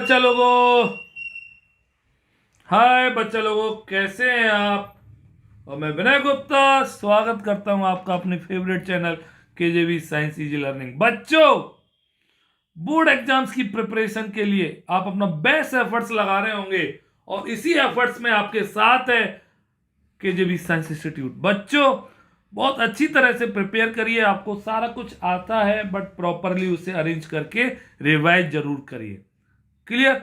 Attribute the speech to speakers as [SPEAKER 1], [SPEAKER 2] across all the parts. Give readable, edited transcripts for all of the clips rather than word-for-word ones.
[SPEAKER 1] बच्चा लोगों, हाय बच्चा लोगों, कैसे हैं आप। और मैं विनय गुप्ता स्वागत करता हूं आपका अपने favourite channel KJV science easy learning. बच्चों, बोर्ड एग्जाम्स की प्रिपरेशन के लिए आप अपना बेस्ट एफर्ट्स लगा रहे होंगे और इसी एफर्ट्स में आपके साथ है केजेवी साइंस इंस्टीट्यूट। बच्चों, बहुत अच्छी तरह से प्रिपेयर करिए। आपको सारा कुछ आता है, बट प्रॉपरली उसे अरेंज करके रिवाइज जरूर करिए। क्लियर।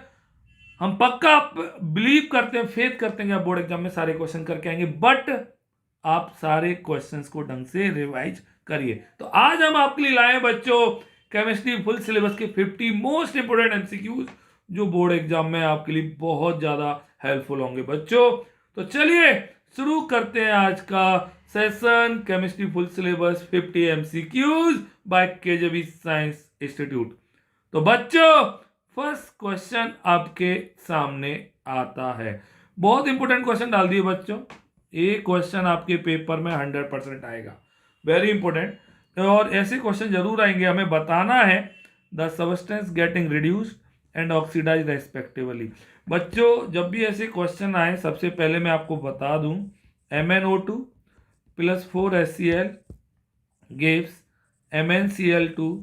[SPEAKER 1] हम पक्का बिलीव करते हैं, फेथ करते हैं कि आप बोर्ड एग्जाम में सारे क्वेश्चन करके आएंगे, बट आप सारे क्वेश्चंस को ढंग से रिवाइज करिए। तो आज हम आपके लिए लाए बच्चों केमिस्ट्री फुल सिलेबस के 50 मोस्ट इंपोर्टेंट एमसीक्यूज, जो बोर्ड एग्जाम में आपके लिए बहुत ज्यादा हेल्पफुल होंगे बच्चों। तो चलिए शुरू करते हैं आज का session, chemistry full syllabus 50 MCQs by KJV science institute. तो बच्चों, फर्स्ट क्वेश्चन आपके सामने आता है। बहुत इंपोर्टेंट क्वेश्चन डाल दिए बच्चों। ये क्वेश्चन आपके पेपर में 100% आएगा, वेरी इंपॉर्टेंट। और ऐसे क्वेश्चन जरूर आएंगे। हमें बताना है the substance getting reduced and oxidise respectively. बच्चों, जब भी ऐसे क्वेश्चन आए, सबसे पहले मैं आपको बता दूं, MnO2 plus 4HCl gives MnCl2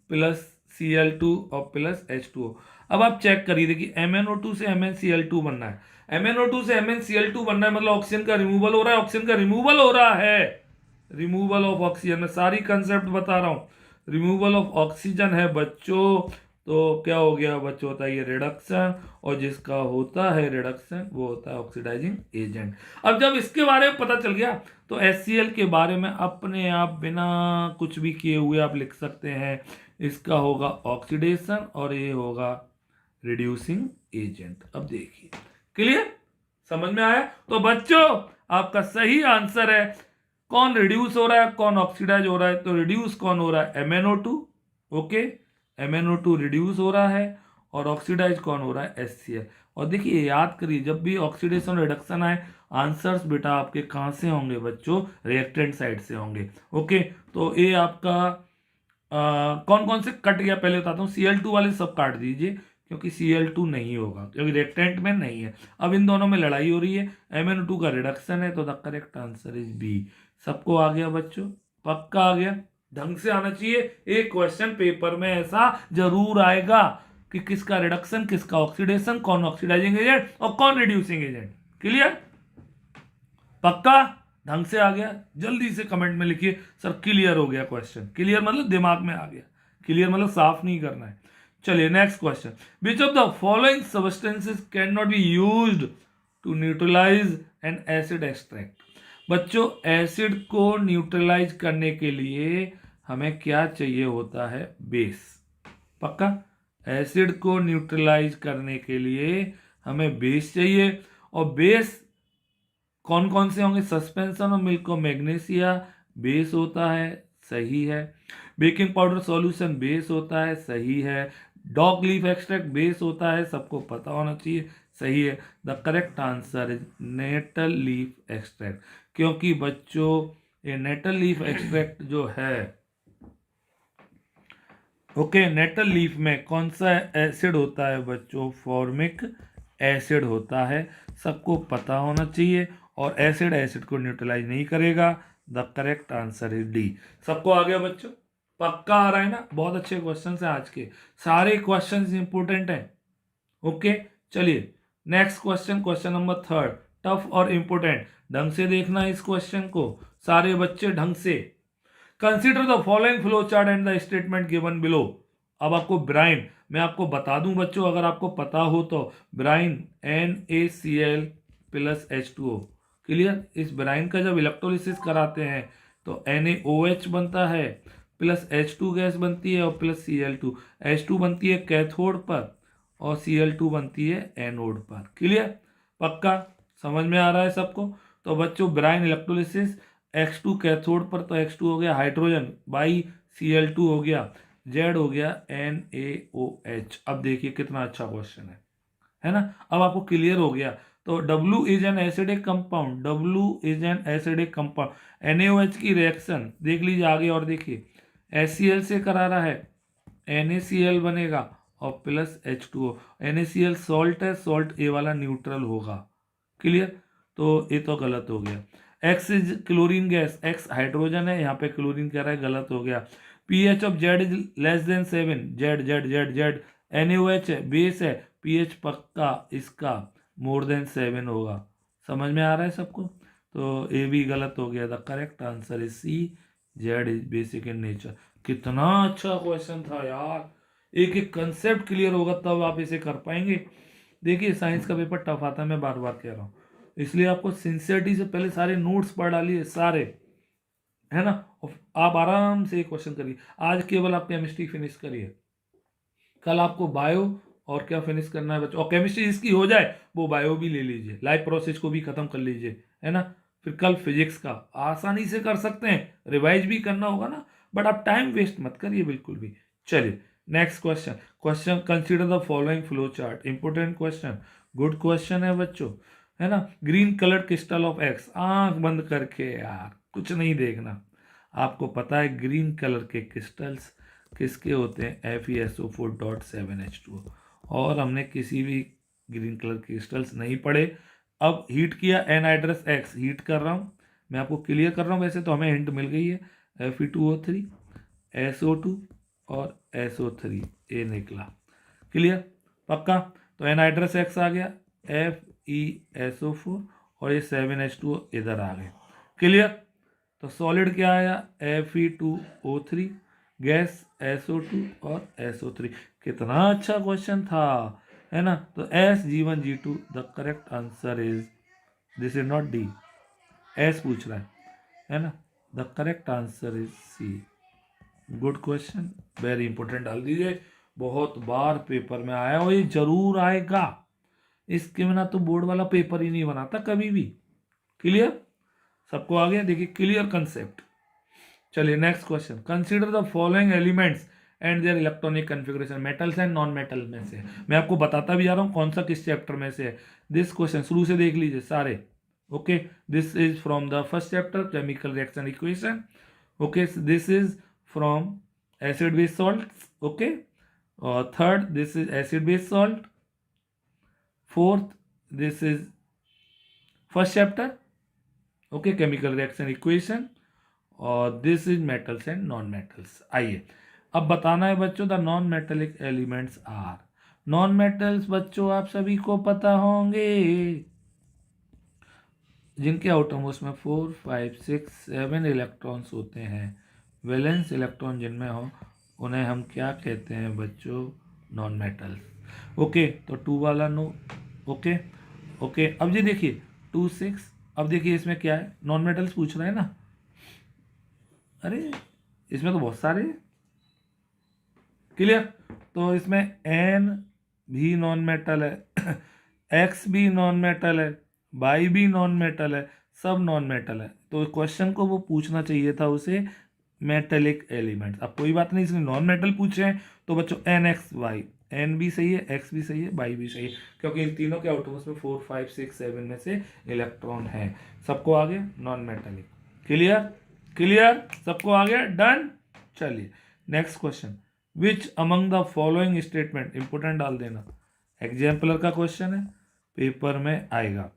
[SPEAKER 1] plus Cl2 और प्लस H2O। अब आप चेक करिए, देखिए MnO2 से MnCl2 बनना है, MnO2 से MnCl2 बनना है, मतलब ऑक्सीजन का रिमूवल हो रहा है, ऑक्सीजन का रिमूवल हो रहा है, रिमूवल ऑफ ऑक्सीजन। मैं सारी कंसेप्ट बता रहा हूं, रिमूवल ऑफ ऑक्सीजन है बच्चों। तो क्या हो गया बच्चों, होता है ये रिडक्शन, और जिसका होता है रिडक्शन वो होता है ऑक्सीडाइजिंग एजेंट। अब जब इसके बारे में पता चल गया तो HCl के बारे में अपने आप बिना कुछ भी किए हुए आप लिख सकते हैं, इसका होगा ऑक्सीडेशन और ये होगा रिड्यूसिंग एजेंट। अब देखिए, क्लियर, समझ में आया। तो बच्चों, आपका सही आंसर है, कौन रिड्यूस हो रहा है कौन ऑक्सीडाइज हो रहा है, तो रिड्यूस कौन हो रहा है, MnO2। ओके, MnO2 रिड्यूस हो रहा है और ऑक्सीडाइज कौन हो रहा है, HCl। और देखिए, याद करिए, जब भी ऑक्सीडेशन रिडक्शन आए, आंसर्स बेटा आपके कहां से होंगे बच्चों, रिएक्टेंट साइड से होंगे। ओके, तो ये आपका कौन कौन से कट गया पहले बताता हूँ। Cl2 वाले सब काट दीजिए, क्योंकि Cl2 नहीं होगा, क्योंकि रिएक्टेंट में नहीं है। अब इन दोनों में लड़ाई हो रही है, MnO2 का रिडक्शन है, तो the correct answer is B. सबको आ गया बच्चों, पक्का आ गया, ढंग से आना चाहिए। एक क्वेश्चन पेपर में ऐसा जरूर आएगा कि किसका रिडक्शन, किसका ऑक्सीडेशन, कौन ऑक्सीडाइजिंग एजेंट और कौन रिड्यूसिंग एजेंट। क्लियर, पक्का, ढंग से आ गया। जल्दी से कमेंट में लिखिए सर क्लियर हो गया क्वेश्चन। क्लियर मतलब दिमाग में आ गया, क्लियर मतलब साफ नहीं करना है। चलिए next question, which of the following substances can not be used to neutralise an acid extract. बच्चों, एसिड को न्यूट्रलाइज करने के लिए हमें क्या चाहिए होता है, बेस। पक्का, एसिड को न्यूट्रलाइज करने के लिए हमें बेस चाहिए, और बेस कौन कौन से होंगे, सस्पेंशन ऑफ मिल्क और मैग्नीशिया बेस होता है, सही है। बेकिंग पाउडर सॉल्यूशन बेस होता है, सही है। डॉग लीफ एक्सट्रैक्ट बेस होता है, सबको पता होना चाहिए, सही है। The correct answer is nettle leaf extract, क्योंकि बच्चों ये नेटल लीफ एक्सट्रैक्ट जो है, ओके, नेटल लीफ में कौन सा एसिड होता है बच्चों, फॉर्मिक एसिड होता है, सबको पता होना चाहिए। और एसिड एसिड को न्यूट्रलाइज नहीं करेगा। The correct answer is D. सबको आ गया बच्चों, पक्का आ रहा है ना। बहुत अच्छे क्वेश्चन हैं आज के, सारे क्वेश्चन इंपोर्टेंट हैं। ओके, चलिए next question, question number 3, tough और इंपोर्टेंट। ढंग से देखना इस क्वेश्चन को, सारे बच्चे ढंग से। Consider the following flow chart and the statement given below. अब आपको ब्राइन, मैं आपको बता दूं बच्चों, अगर आपको पता हो तो, brine NaCl plus H2O। Clear, इस ब्राइन का जब इलेक्ट्रोलिसिस कराते हैं तो NaOH बनता है, प्लस H2 गैस बनती है और प्लस Cl2। H2 बनती है कैथोड पर और Cl2 बनती है एनोड पर। क्लियर, पक्का, समझ में आ रहा है सबको। तो बच्चों, ब्राइन इलेक्ट्रोलिसिस, X2 कैथोड पर, तो X2 हो गया हाइड्रोजन बाई Cl2 हो गया, Z हो गया NaOH। अब देखिए कितना अच्छा क्वेश्चन है ना। अब आपको क्लियर हो गया। तो W is an acidic compound, W is an acidic compound. NaOH की रिएक्शन देख लीजिए आगे, और देखिए HCl से करा रहा है, NaCl बनेगा और प्लस H2O। NaCl सॉल्ट है, सॉल्ट ए वाला न्यूट्रल होगा। क्लियर? तो ये तो गलत हो गया। X is chlorine gas, X hydrogen है, यहाँ पे क्लोरीन कह रहा है, गलत हो गया। pH of Z is less than 7, Z। NaOH है, बेस है, pH पक्का इसका मोर देन 7 होगा। समझ में आ रहा है सबको? तो ये भी गलत हो गया। The correct answer is C, Z is basic in nature. कितना अच्छा क्वेश्चन था यार, एक एक कंसेप्ट क्लियर होगा तब आप इसे कर पाएंगे। देखिए साइंस का पेपर टफ आता है, मैं बार बार कह रहा हूँ, इसलिए आपको सिंसियरिटी से पहले सारे नोट्स पढ़ डालिए सारे, है ना। और आप आराम से क्वेश्चन करिए। आज केवल आप केमिस्ट्री फिनिश करिए, कल आपको बायो और क्या फिनिश करना है बच्चों, और केमिस्ट्री जिसकी हो जाए वो बायो भी ले लीजिए, लाइफ प्रोसेस को भी खत्म कर लीजिए, है ना। फिर कल फिजिक्स का आसानी से कर सकते हैं, रिवाइज भी करना होगा ना, बट आप टाइम वेस्ट मत करिए बिल्कुल भी। चलिए next question consider the following flow chart. Important question, good question है बच्चों, है ना। Green colour crystal of x, आंख बंद करके यार, कुछ नहीं देखना। आपको पता है ग्रीन कलर के क्रिस्टल्स किसके होते हैं? FeSO4.7H2O। और हमने किसी भी ग्रीन कलर क्रिस्टल्स नहीं पढ़े। अब हीट किया एनहाइड्रस एक्स, हीट कर रहा हूँ, मैं आपको क्लियर कर रहा हूँ, वैसे तो हमें हिंट मिल गई है। Fe2O3, SO2 और SO3, ये निकला। क्लियर? पक्का? तो एनहाइड्रस एक्स आ गया, FeSO4 और ये 7H2O इधर आ गए। क्लियर? तो सॉलिड क्या आया? Fe2O3, गैस SO2 और SO3। कितना अच्छा क्वेश्चन था, है ना। तो SG1G2 the correct answer is, this is not D, S पूछ रहा है ना। The correct answer is C. Good question, very important, डाल दीजिए, बहुत बार पेपर में आया और ये जरूर आएगा, इसके बिना तो बोर्ड वाला पेपर ही नहीं बनाता कभी भी। क्लियर? सबको आ गया? देखिए क्लियर कंसेप्ट। चलिए next question, consider the following elements and their electronic configuration. Metals and non metal में से, मैं आपको बताता भी जा रहा हूँ कौन सा किस चैप्टर में से है। दिस क्वेश्चन शुरू से देख लीजिए सारे। Okay, this is from the first chapter chemical reaction equation. Okay, this is from acid base salt. Okay, और third this is acid base salt. Fourth this is first chapter, okay, chemical reaction equation. और this is metals and non metals. आइए अब बताना है बच्चों, the non metallic elements are. Non metals बच्चों आप सभी को पता होंगे, जिनके आउटरमोस्ट में 4, 5, 6, 7 इलेक्ट्रॉन्स होते हैं। वैलेंस इलेक्ट्रॉन जिनमें हो उन्हें हम क्या कहते हैं बच्चों? Non metals. ओके, तो 2 वाला नो। ओके ओके, अब जी देखिए 2, 6, अब देखिए इसमें क्या है, नॉन मेटल्स पूछ रहे हैं ना। अरे इसमें तो बहुत सारे। क्लियर? तो इसमें एन भी नॉन मेटल है, एक्स भी नॉन मेटल है, बाई भी नॉन मेटल है, सब नॉन मेटल है। तो क्वेश्चन को वो पूछना चाहिए था उसे मेटेलिक एलिमेंट्स। अब कोई बात नहीं, इसने नॉन मेटल पूछे हैं तो बच्चों एन एक्स वाई, एन भी सही है, एक्स भी सही है, बाई भी सही है, क्योंकि इन तीनों के आउटमोस्ट में 4, 5, 6, 7 में से इलेक्ट्रॉन है। सबको आ गया नॉन मेटेलिक। क्लियर? क्लियर? सबको आ गया? डन। चलिए next question, which among the following statement, important डाल देना, एग्जाम्पलर का क्वेश्चन है, पेपर में आएगा।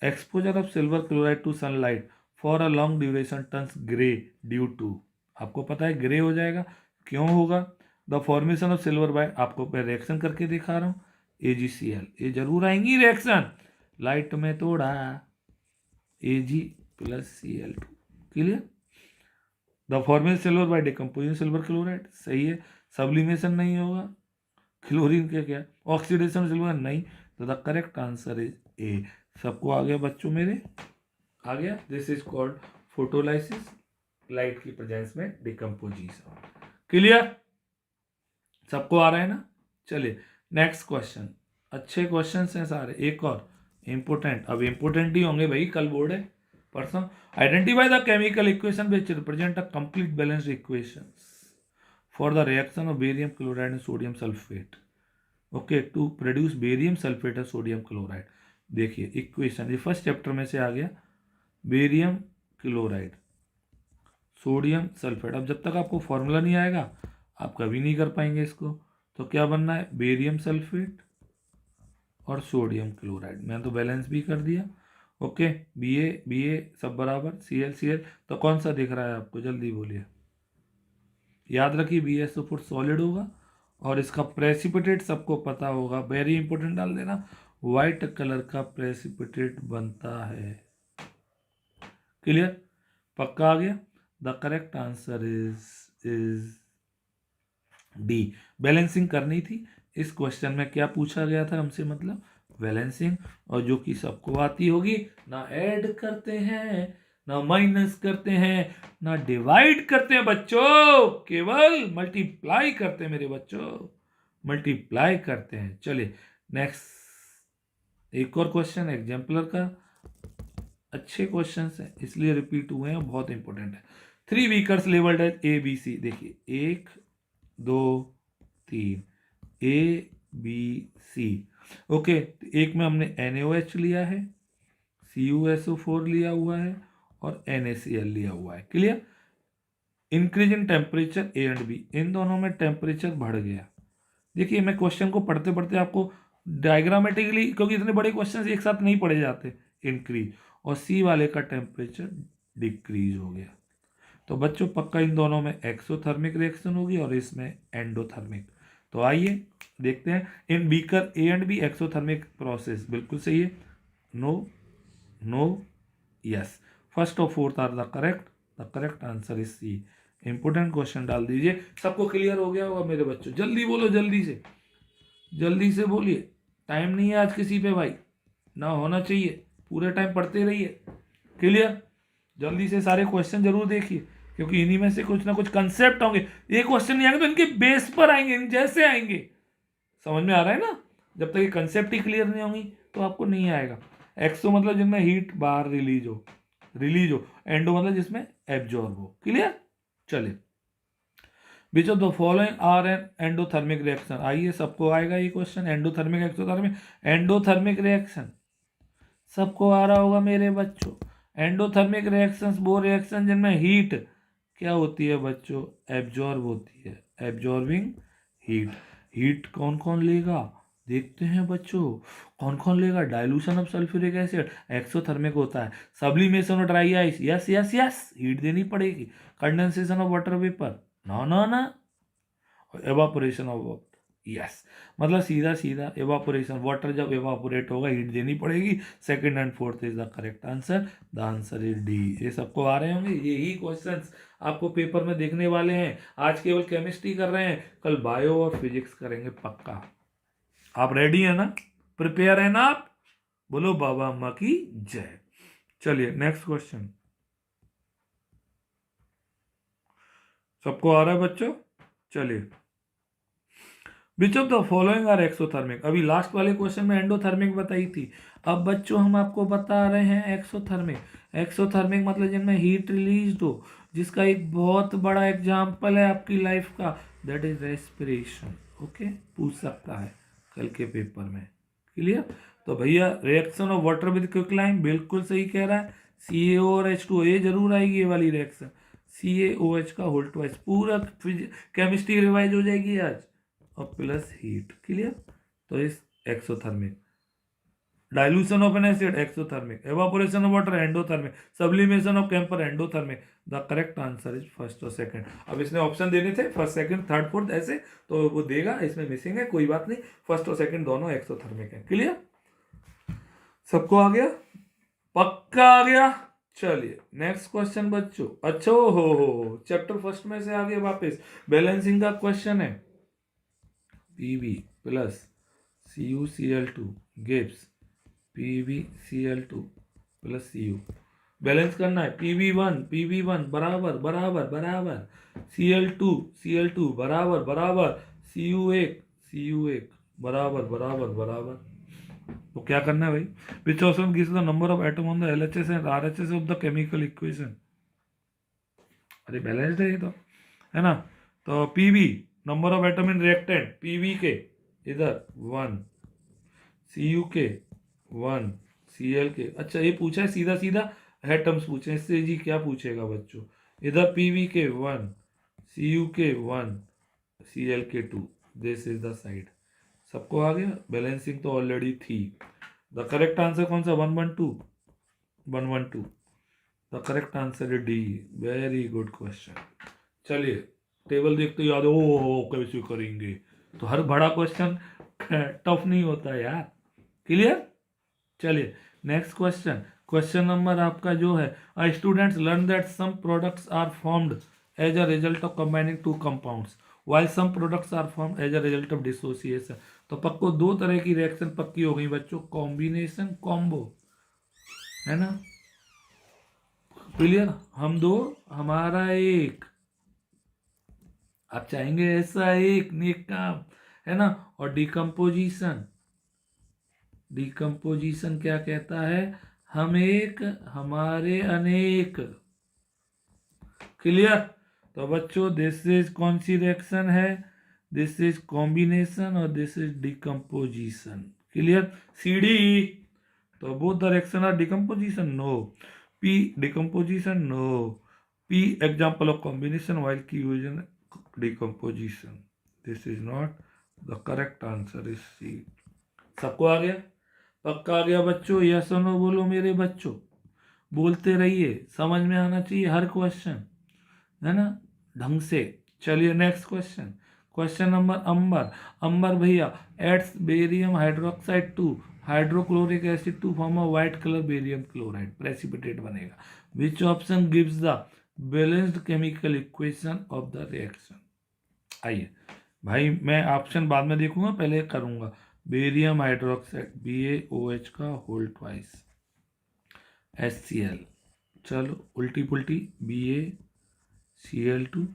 [SPEAKER 1] Exposure of silver chloride to sunlight for a long duration turns grey due to, आपको पता है ग्रे हो जाएगा, क्यों होगा? The formation of silver by, आपको मैं रिएक्शन करके दिखा रहा हूँ, AgCl, ये जरूर आएंगी रिएक्शन, लाइट में तोड़ा Ag plus Cl2। Clear? The formation silver by decomposing silver chloride, सही है। सब्लिमेशन नहीं होगा, क्लोरीन के क्या, ऑक्सीडेशन सिल्वर नहीं, तो the correct answer is a. सबको आ गया बच्चों मेरे? आ गया। This is called photolysis, light की प्रेजेंस में डिकम्पोजिशन। क्लियर? सबको आ रहा है ना? चलिए नेक्स्ट क्वेश्चन, अच्छे क्वेश्चन हैं सारे, एक और इंपोर्टेंट, अब इंपोर्टेंट ही होंगे भाई, कल बोर्ड है परसों। Identify the chemical equation which represent a complete balanced equation for the reaction of barium chloride and sodium sulphate. Okay, to produce barium sulphate और सोडियम क्लोराइड। देखिए इक्वेशन, ये फर्स्ट चैप्टर में से आ गया, बेरियम क्लोराइड, सोडियम सल्फेट। अब जब तक आपको फॉर्मूला नहीं आएगा आप कभी नहीं कर पाएंगे इसको। तो क्या बनना है, बेरियम सल्फेट और सोडियम क्लोराइड। मैं तो बैलेंस भी कर दिया। ओके, बी ए सब बराबर, Cl तो कौन सा दिख रहा है आपको, जल्दी बोलिए। याद रखिए BaSO4 सॉलिड होगा और इसका प्रेसिपिटेट सबको पता होगा, वेरी इंपॉर्टेंट डाल देना, व्हाइट कलर का प्रेसिपिटेट बनता है। क्लियर, पक्का आ गया। The correct answer is D. Balancing करनी थी। इस क्वेश्चन में क्या पूछा गया था हमसे, मतलब बैलेंसिंग, और जो कि सबको आती होगी। ना ऐड करते हैं, ना माइनस करते हैं, ना डिवाइड करते हैं बच्चों, केवल मल्टीप्लाई करते हैं मेरे बच्चों, मल्टीप्लाई करते हैं। चलिए नेक्स्ट, एक और क्वेश्चन एग्जाम्पलर का। अच्छे क्वेश्चंस हैं इसलिए रिपीट हुए हैं, बहुत इंपॉर्टेंट है। 3 बीकर्स लेवल्ड एट ABC, देखिए 1 2 3 ABC। ओके, एक में हमने NaOH लिया है, CuSO4 लिया हुआ है और NaCl लिया हुआ है। Clear, increase in temperature A and B, इन दोनों में टेम्परेचर बढ़ गया। देखिए मैं क्वेश्चन को पढ़ते पढ़ते आपको डायग्रामेटिकली, क्योंकि इतने बड़े क्वेश्चन एक साथ नहीं पढ़े जाते, इंक्रीज, और C वाले का टेम्परेचर डिक्रीज हो गया। तो बच्चों पक्का इन दोनों में एक्सोथर्मिक रिएक्शन होगी और इसमें एंडोथर्मिक। तो आइए देखते हैं, in beaker A and B exothermic process, बिल्कुल सही है। नो, नो, यस, फर्स्ट और fourth are the correct answer is C। Important question डाल दीजिए। सबको क्लियर हो गया होगा मेरे बच्चों, जल्दी बोलो, जल्दी से बोलिए, टाइम नहीं है आज किसी पे भाई, ना होना चाहिए, पूरे टाइम पढ़ते रहिए। क्लियर, जल्दी से सारे क्वेश्चन जरूर देखिए, क्योंकि इन्हीं में से कुछ ना कुछ कंसेप्ट होंगे। ये क्वेश्चन नहीं आएंगे तो इनके बेस पर आएंगे, इन जैसे आएंगे। समझ में आ रहा है ना, जब तक ये कंसेप्ट ही क्लियर नहीं होंगी तो आपको नहीं आएगा। एक्सो मतलब जिसमें हीट बाहर रिलीज हो, एंडो मतलब जिसमें एब्जॉर्ब हो। क्लियर, चलिए, which of the following are an endothermic reaction, आइए सबको आएगा ये question, endothermic exothermic. Endothermic reaction सबको आ रहा होगा मेरे बच्चों। एंडोथर्मिक रिएक्शंस वो रिएक्शन जिनमें हीट क्या होती है बच्चों, एब्जॉर्ब होती है, एब्जॉर्बिंग हीट। हीट कौन कौन लेगा, देखते हैं बच्चों, कौन कौन लेगा। Dilution of sulphuric acid exothermic होता है। Sublimation of dry ice, yes yes yes, heat देनी पड़ेगी। कंडेंसेशन ऑफ वाटर वेपर, ना, एवापोरेशन ऑफ वाटर, यस, मतलब सीधा एवापोरेशन, वाटर जब एवापोरेट होगा हीट देनी पड़ेगी। Second and fourth is the correct answer, the answer is D. ये सबको आ रहे होंगे, यही क्वेश्चंस आपको पेपर में देखने वाले हैं। आज केवल केमिस्ट्री कर रहे हैं, कल बायो और फिजिक्स करेंगे पक्का। आप रेडी है ना, प्रिपेयर है ना आप, बोलो बाबा अम्मा की जय। चलिए नेक्स्ट क्वेश्चन, सबको आ रहा है बच्चों, चलिए। Which of the following are exothermic, अभी लास्ट वाले क्वेश्चन में एंडोथर्मिक बताई थी, अब बच्चों हम आपको बता रहे हैं एक्सोथर्मिक। एक्सोथर्मिक मतलब जिनमें हीट रिलीज हो, जिसका एक बहुत बड़ा एग्जाम्पल है आपकी लाइफ का, दैट इज रेस्पिरेशन। ओके, पूछ सकता है कल के पेपर में। क्लियर, तो भैया रिएक्शन ऑफ वाटर विद क्विकलाइन, बिल्कुल सही कह रहा है, CaO और H2O, ये जरूर आएगी ये वाली रिएक्शन, CaOH का होल ट्वाइस, पूरा केमिस्ट्री रिवाइज हो जाएगी आज, और प्लस हीट। क्लियर, तो इस exothermic, dilution of an acid exothermic, evaporation of water endothermic, sublimation of camper endothermic. The correct answer is first और सेकंड। अब इसने ऑप्शन देने थे फर्स्ट सेकंड थर्ड फोर्थ ऐसे, तो वो देगा, इसमें मिसिंग है, कोई बात नहीं, फर्स्ट और सेकंड दोनों एक्सोथर्मिक है। क्लियर, सबको आ गया, पक्का आ गया। चलिए नेक्स्ट क्वेश्चन बच्चों, अच्छा हो चैप्टर फर्स्ट में से आगे वापस बैलेंसिंग का क्वेश्चन है। Pb plus CuCl2 gives PbCl2 plus Cu, balance करना है। Pb1 बराबर Cl2 बराबर Cu1 बराबर। तो क्या करना है भाई, विच option gives the number of atom on the LHS and RHS of the chemical equation. अरे बैलेंस्ड है ये तो, है ना। तो Pb number of atom in reactant, Pb के इधर 1, Cu के 1, Cl के, अच्छा ये पूछा है सीधा एटम्स पूछे, इससे जी क्या पूछेगा बच्चों, इधर Pb के 1, Cu के 1, Cl के 2, दिस इज द साइड। सबको आ गया? बैलेंसिंग तो ऑलरेडी थी। द करेक्ट आंसर कौन सा? 112। 112 द करेक्ट आंसर है डी। Very good question. चलिए टेबल देखते याद ओ कैसे करेंगे। तो हर बड़ा क्वेश्चन टफ नहीं होता यार। क्लियर? चलिए नेक्स्ट क्वेश्चन। क्वेश्चन नंबर आपका जो है, students learn that some products are formed as a result of combining two compounds while some products are formed as a result of dissociation। तो पक्को दो तरह की रिएक्शन पक्की हो गई बच्चों, कॉम्बिनेशन कॉम्बो, है ना? क्लियर? हम दो हमारा एक, आप चाहेंगे ऐसा एक नेक काम, है ना? और डिकम्पोजिशन, डिकम्पोजिशन क्या कहता है? हम एक हमारे अनेक। क्लियर? तो बच्चों दिस इज कौन सी रिएक्शन है? दिस इज कॉम्बिनेशन और this is decomposition. Clear? CD. तो both the reaction are decomposition? No. P decomposition? No. P example of combination while Q is in decomposition। This is not the correct answer is C. सबको आ गया? पक्का आ गया बच्चों? Yes और no बोलो मेरे बच्चों, बोलते रहिए, समझ में आना चाहिए हर क्वेश्चन, है ना, ढंग से। चलिए next question. Question number Ambar. Ambar भैया adds barium hydroxide to hydrochloric acid to form a white colour barium chloride, precipitate बनेगा। Which option gives the balanced chemical equation of the reaction? आइए भाई, मैं ऑप्शन बाद में देखूंगा, पहले करूंगा। बेरियम हाइड्रोक्साइड BaOH का होल ट्वाइस HCl, चलो उल्टी पुल्टी BaCl2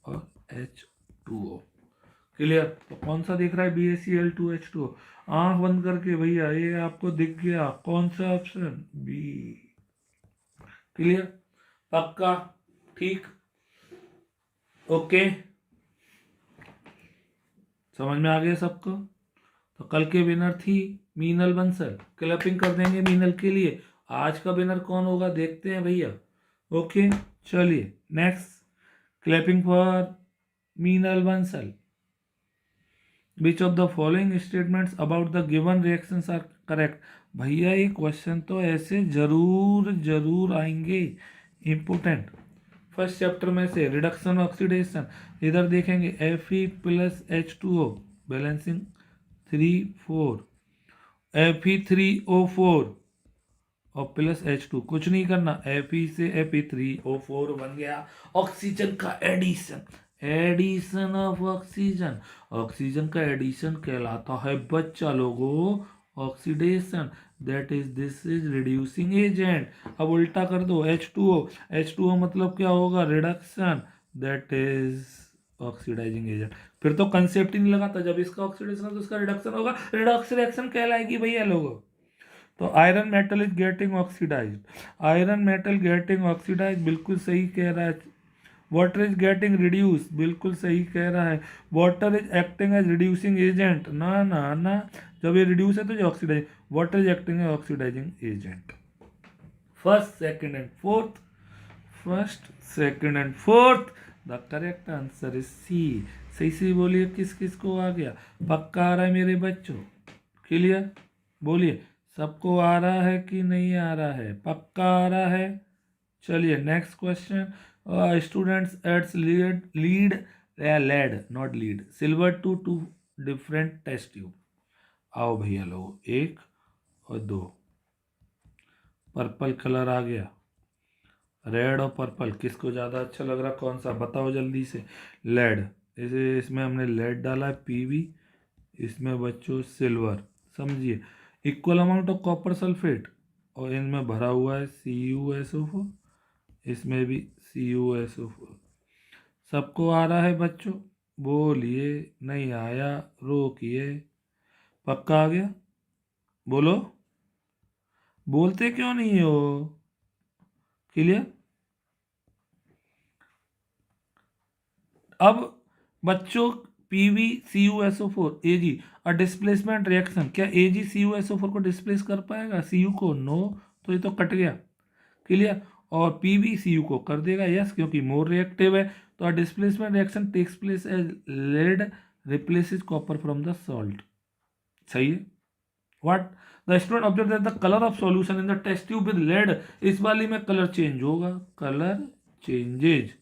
[SPEAKER 1] और H2O। क्लियर? तो कौन सा दिख रहा है? BaCl2 H2O। आंख बंद करके भैया, ये आपको दिख गया कौन सा ऑप्शन? बी। क्लियर? पक्का? ठीक, ओके, समझ में आ गया सबको? तो कल के विनर थी मीनल बंसल, क्लैपिंग कर देंगे मीनल के लिए। आज का विनर कौन होगा देखते हैं भैया। ओके चलिए next, clapping for Meenal Bansal. Which of the following statements about the given reactions are correct? भैया ये क्वेश्चन तो ऐसे जरूर जरूर आएंगे, इंपोर्टेंट। फर्स्ट चैप्टर में से रिडक्शन ऑक्सीडेशन, इधर देखेंगे Fe+H2O बैलेंसिंग 3 4, Fe3O4 और प्लस H2, कुछ नहीं करना, Fe से Fe3O4 बन गया। ऑक्सीजन का addition, addition of oxygen, oxygen का एडिशन कहलाता है बच्चा लोगों oxidation, that is this is reducing agent. अब उल्टा कर दो, H2O, H2O मतलब क्या होगा? Reduction, that is oxidising agent. फिर तो कंसेप्ट ही नहीं लगाता, जब इसका ऑक्सीडेशन तो उसका रिडक्शन होगा, रिडॉक्स रिएक्शन कहलाएगी भैया लोगों। तो iron metal is getting oxidised, iron metal getting oxidise, बिल्कुल सही कह रहा है। वाटर इज गेटिंग रिड्यूस, बिल्कुल सही कह रहा है। Water is acting as reducing agent, ना ना ना, जब ये रिड्यूस है तो जो oxidise, water is acting as oxidising agent. First second and fourth, first second and fourth, the correct answer is C. सही से बोलिए किस किस को आ गया? पक्का आ रहा है मेरे बच्चों? क्लियर? बोलिए सबको आ रहा है कि नहीं आ रहा है? पक्का आ रहा है? चलिए next question. Students adds lead not lead silver to different test tube. आओ भैया लोग, 1 और 2, पर्पल कलर आ गया, रेड और पर्पल, किसको ज़्यादा अच्छा लग रहा? कौन सा बताओ जल्दी से। लेड, इसे इसमें हमने लेड डाला है PB, इसमें बच्चों सिल्वर, समझिए। Equal amount of copper sulphate और इनमें भरा हुआ है CuSO4, इसमें भी CuSO4। सबको आ रहा है बच्चों? बोलिए, नहीं आया रोकिए। पक्का आ गया? बोलो, बोलते क्यों नहीं हो? क्लियर? अब बच्चों PbCuSO4 Ag और डिस्प्लेसमेंट रिएक्शन, क्या AgCuSO4 को डिस्प्लेस कर पाएगा Cu को? नो, तो ये तो कट गया। क्लियर? और PbCu को कर देगा, यस, क्योंकि मोर रिएक्टिव है। तो displacement reaction takes place as lead replaces copper from the salt. सही है। What the student observe that the colour of solution in the test tube with lead, इस वाली में कलर चेंज होगा, कलर चेंजेज,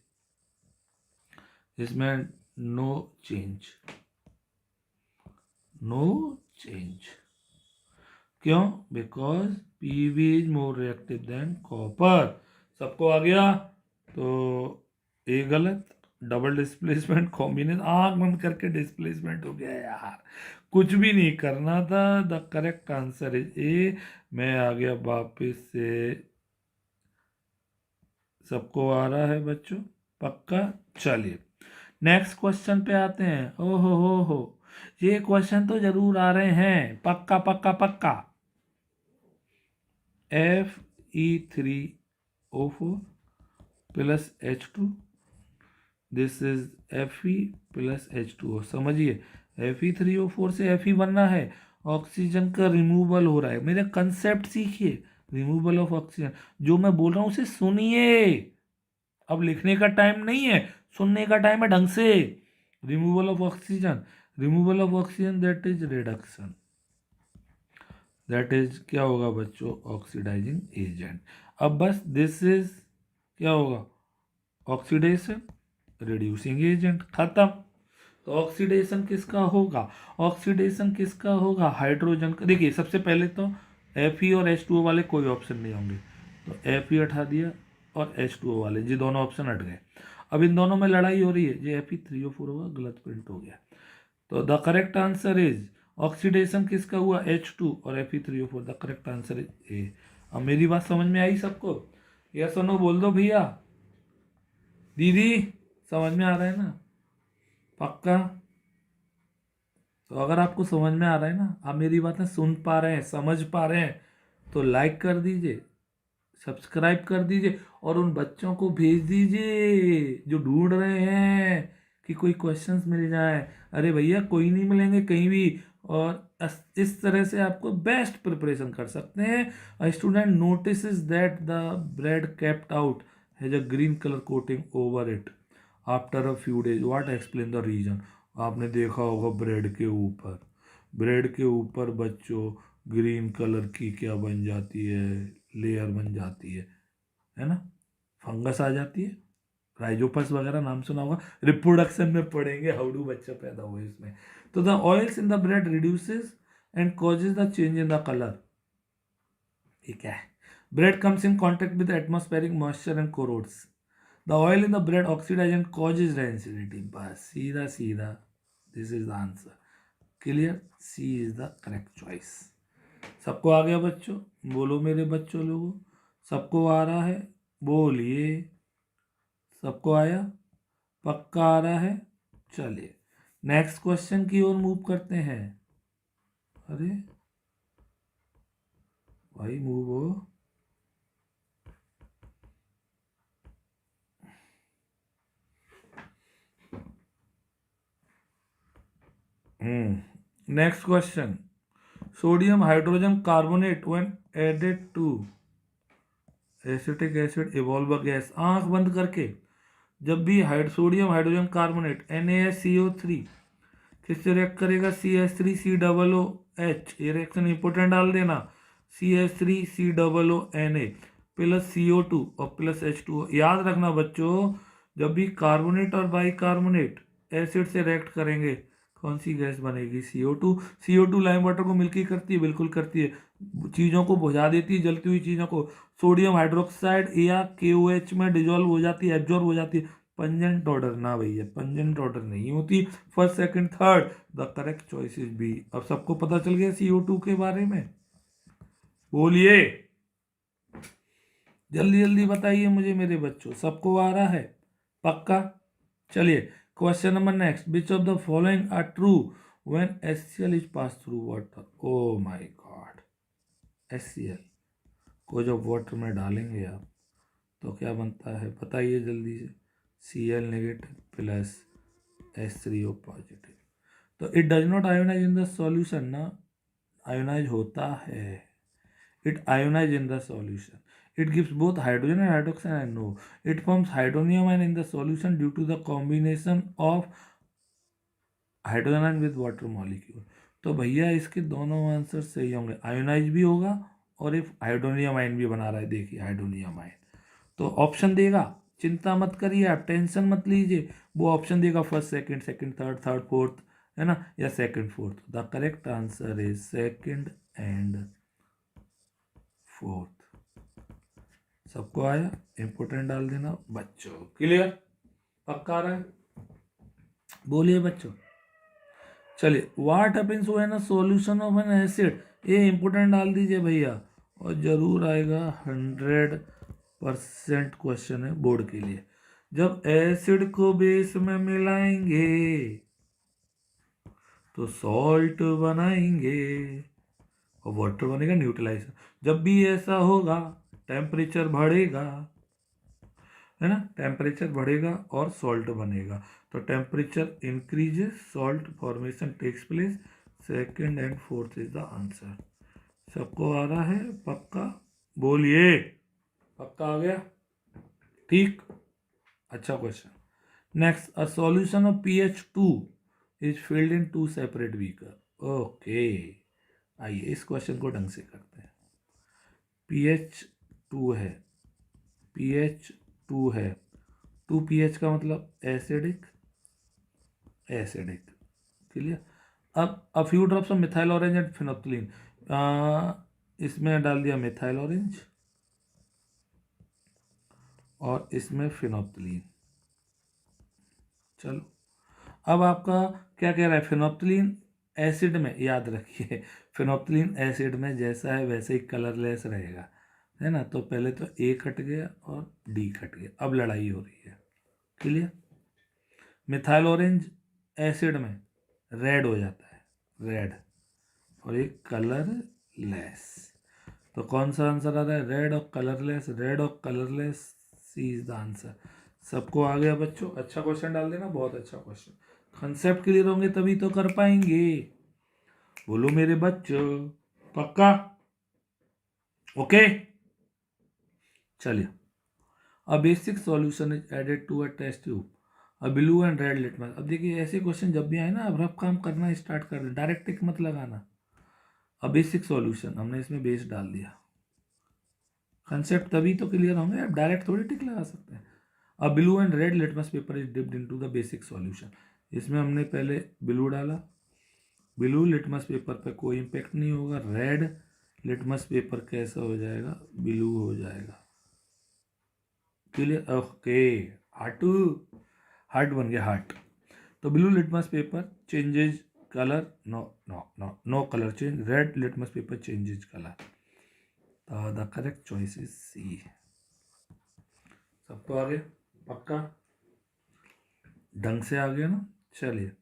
[SPEAKER 1] इसमें no change, no change. क्यों? Because PB is more reactive than copper. सबको आ गया? तो ए गलत, डबल डिस्प्लेसमेंट कॉम्बिनेशन, आंख बंद करके डिस्प्लेसमेंट हो गया यार, कुछ भी नहीं करना था। The correct answer is a. मैं आ गया वापिस से। सबको आ रहा है बच्चों? पक्का? चलिए नेक्स्ट क्वेश्चन पे आते हैं। ओहो हो, ये क्वेश्चन तो जरूर आ रहे हैं, पक्का पक्का पक्का। Fe3O4 plus H2, this is Fe plus H2O। समझिए, Fe3O4 से Fe बनना है, ऑक्सीजन का रिमूवल हो रहा है। मेरा कंसेप्ट सीखिए, रिमूवल ऑफ ऑक्सीजन। जो मैं बोल रहा हूँ उसे सुनिए, अब लिखने का टाइम नहीं है, सुनने का टाइम है ढंग से। Removal of oxygen, removal of oxygen that is reduction, that is क्या होगा बच्चों? Oxidising agent. अब बस दिस इज क्या होगा? ऑक्सीडेशन, रिड्यूसिंग एजेंट, खत्म। तो ऑक्सीडेशन किसका होगा? ऑक्सीडेशन किसका होगा? हाइड्रोजन का। देखिए सबसे पहले तो Fe और H2O वाले कोई ऑप्शन नहीं होंगे, तो Fe हटा दिया और H2O वाले, ये दोनों ऑप्शन हट गए। अब इन दोनों में लड़ाई हो रही है, ये Fe3O4 होगा, गलत प्रिंट हो गया। तो the correct answer is, oxidation किसका हुआ? H2 और Fe3O4, the correct answer is a. अब मेरी बात समझ में आई सबको? यस और नो बोल दो भैया, दीदी, समझ में आ रहा है ना? पक्का? तो अगर आपको समझ में आ रहा है ना, आप मेरी बातें सुन पा रहे हैं, समझ पा रहे हैं, तो लाइक कर दीजिए, सब्सक्राइब कर दीजिए और उन बच्चों को भेज दीजिए जो ढूंढ रहे हैं कि कोई क्वेश्चंस मिल जाए। अरे भैया कोई नहीं मिलेंगे कहीं भी, और इस तरह से आपको बेस्ट प्रिपरेशन कर सकते हैं। A student notices that the bread kept out has a green colour coating over it after a few days, what explain the reason. आपने देखा होगा ब्रेड के ऊपर, ब्रेड के ऊपर बच्चों ग्रीन कलर की क्या बन जाती है? लेयर बन जाती है ना? फंगस आ जाती है, राइजोपस वगैरह नाम सुना होगा, रिप्रोडक्शन में पढ़ेंगे, हाउडू बच्चा पैदा हुआ इसमें। तो the oils in the bread reduces and causes the change in the colour. ठीक है, bread comes in contact with atmospheric moisture and corrodes, the oil in the bread oxidize and causes rancidity. बस सीधा सीधा, this is the answer. Clear? C is the correct choice. सबको आ गया बच्चों? बोलो मेरे बच्चों लोगों, सबको आ रहा है? बोलिए, सबको आया? पक्का आ रहा है? चलिए नेक्स्ट क्वेश्चन की ओर मूव करते हैं। अरे भाई मूव हो। Next question, sodium hydrogen carbonate when added to acetic acid evolve a gas. आंख बंद करके, जब भी सोडियम हाइड्रोजन कार्बोनेट NaSCO3 किससे रिएक्ट करेगा? CH3COOH, ये रिएक्शन इंपोर्टेंट डाल देना, CH3COONA प्लस CO2 और प्लस H2O। याद रखना बच्चों, जब भी कार्बोनेट और बाइकार्बोनेट एसिड से रिएक्ट करेंगे, कौन सी गैस बनेगी? CO2। CO2 लाइम वाटर को मिलकर करती है, बिल्कुल करती है, चीज़ों को बुझा देती है, जलती हुई चीज़ों को। सोडियम हाइड्रोक्साइड या KOH में डिजोल्व हो जाती है, एब्जॉर्ब हो जाती है। पंजेंट ऑर्डर ना भैया, पंजेंट ऑर्डर नहीं होती, first second third. The correct choice is B. अब सबको पता चल गया CO2 के बारे में? बोलिए, जल्दी जल्दी बताइए मुझे मेरे बच्चों, सबको आ रहा है? पक्का? चलिए question number next, which of the following are true when HCl is pass through water. Oh my god, HCl को जब वाटर में डालेंगे आप तो क्या बनता है? बताइए जल्दी से। Cl negative plus H3O positive. तो it does not ionize in the solution ना, आयोनाइज होता है, it ionize in the solution, it gives both hydrogen and hydroxide ion, no, it forms hydronium ion in the solution due to the combination of hydrogen ion with water molecule. तो भैया इसके दोनों answer सही होंगे, ionise भी होगा और एक हाइड्रोनियम आयन भी बना रहा है, देखिए हाइड्रोनियम आयन। तो ऑप्शन देगा, चिंता मत करिए आप, टेंशन मत लीजिए, वो ऑप्शन देगा first second, second third, third fourth, है ना, या second fourth. The correct answer is second and fourth. सबको आया? इंपोर्टेंट डाल देना बच्चों। क्लियर? पक्का आ रहा है? बोलिए बच्चों। चलिए, what happens when a solution of an acid, ये इंपोर्टेंट डाल दीजिए भैया, और जरूर आएगा, 100% क्वेश्चन है बोर्ड के लिए। जब एसिड को बेस में मिलाएंगे तो सॉल्ट बनाएंगे और वाटर बनेगा न्यूट्रलाइजर। जब भी ऐसा होगा टेम्परेचर बढ़ेगा, है ना, टेम्परेचर बढ़ेगा और सॉल्ट बनेगा। तो temperature increases, salt formation takes place, second and fourth is the answer. सबको आ रहा है? पक्का बोलिए। पक्का आ गया? ठीक, अच्छा question. Next, a solution of PH2 is filled in 2 separate beaker. Okay, आइए इस क्वेश्चन को ढंग से करते हैं। PH2 है, PH2 है, 2pH का मतलब एसिडिक, एसिडिक। क्लियर? अब a few drops of methyl orange and phenolphthalein, इसमें डाल दिया मिथाइल ऑरेंज और इसमें फिनोप्थलीन। चलो, अब आपका क्या कह रहा है, फिनोप्थलीन एसिड में, याद रखिए फिनोप्थलीन एसिड में जैसा है वैसे ही कलरलेस रहेगा, है ना। तो पहले तो ए कट गया और डी कट गया, अब लड़ाई हो रही है। क्लियर? मिथाइल ऑरेंज एसिड में रेड हो जाता है, रेड, और एक कलरलेस। तो कौन सा आंसर आ रहा है? रेड और कलरलेस, रेड और colourless, C is the answer. सबको आ गया बच्चों? अच्छा क्वेश्चन डाल देना, बहुत अच्छा क्वेश्चन। कंसेप्ट क्लियर होंगे तभी तो कर पाएंगे, बोलो मेरे बच्चों। पक्का? ओके, चलिए। A basic solution is added to a test tube, a blue and red litmus. अब देखिए ऐसे क्वेश्चन जब भी आए ना, अब रफ काम करना स्टार्ट कर दे, डायरेक्ट टिक मत लगाना। अ बेसिक सॉल्यूशन, हमने इसमें बेस डाल दिया, कंसेप्ट तभी तो क्लियर होंगे, आप डायरेक्ट थोड़ी टिक लगा सकते हैं। A blue and red litmus paper is dipped into the basic solution, इसमें हमने पहले ब्लू डाला, ब्लू लिटमस पेपर पे कोई इम्पेक्ट नहीं होगा, रेड लिटमस पेपर कैसा हो जाएगा, ब्लू हो जाएगा। क्लियर? ओके, हार्ट, हार्ट बन गया, हार्ट। तो blue litmus paper changes colour, no no no no colour change, red litmus paper changes colour. The correct choice is C. सबको आ गया? पक्का? ढंग से आ गया ना? चलिए,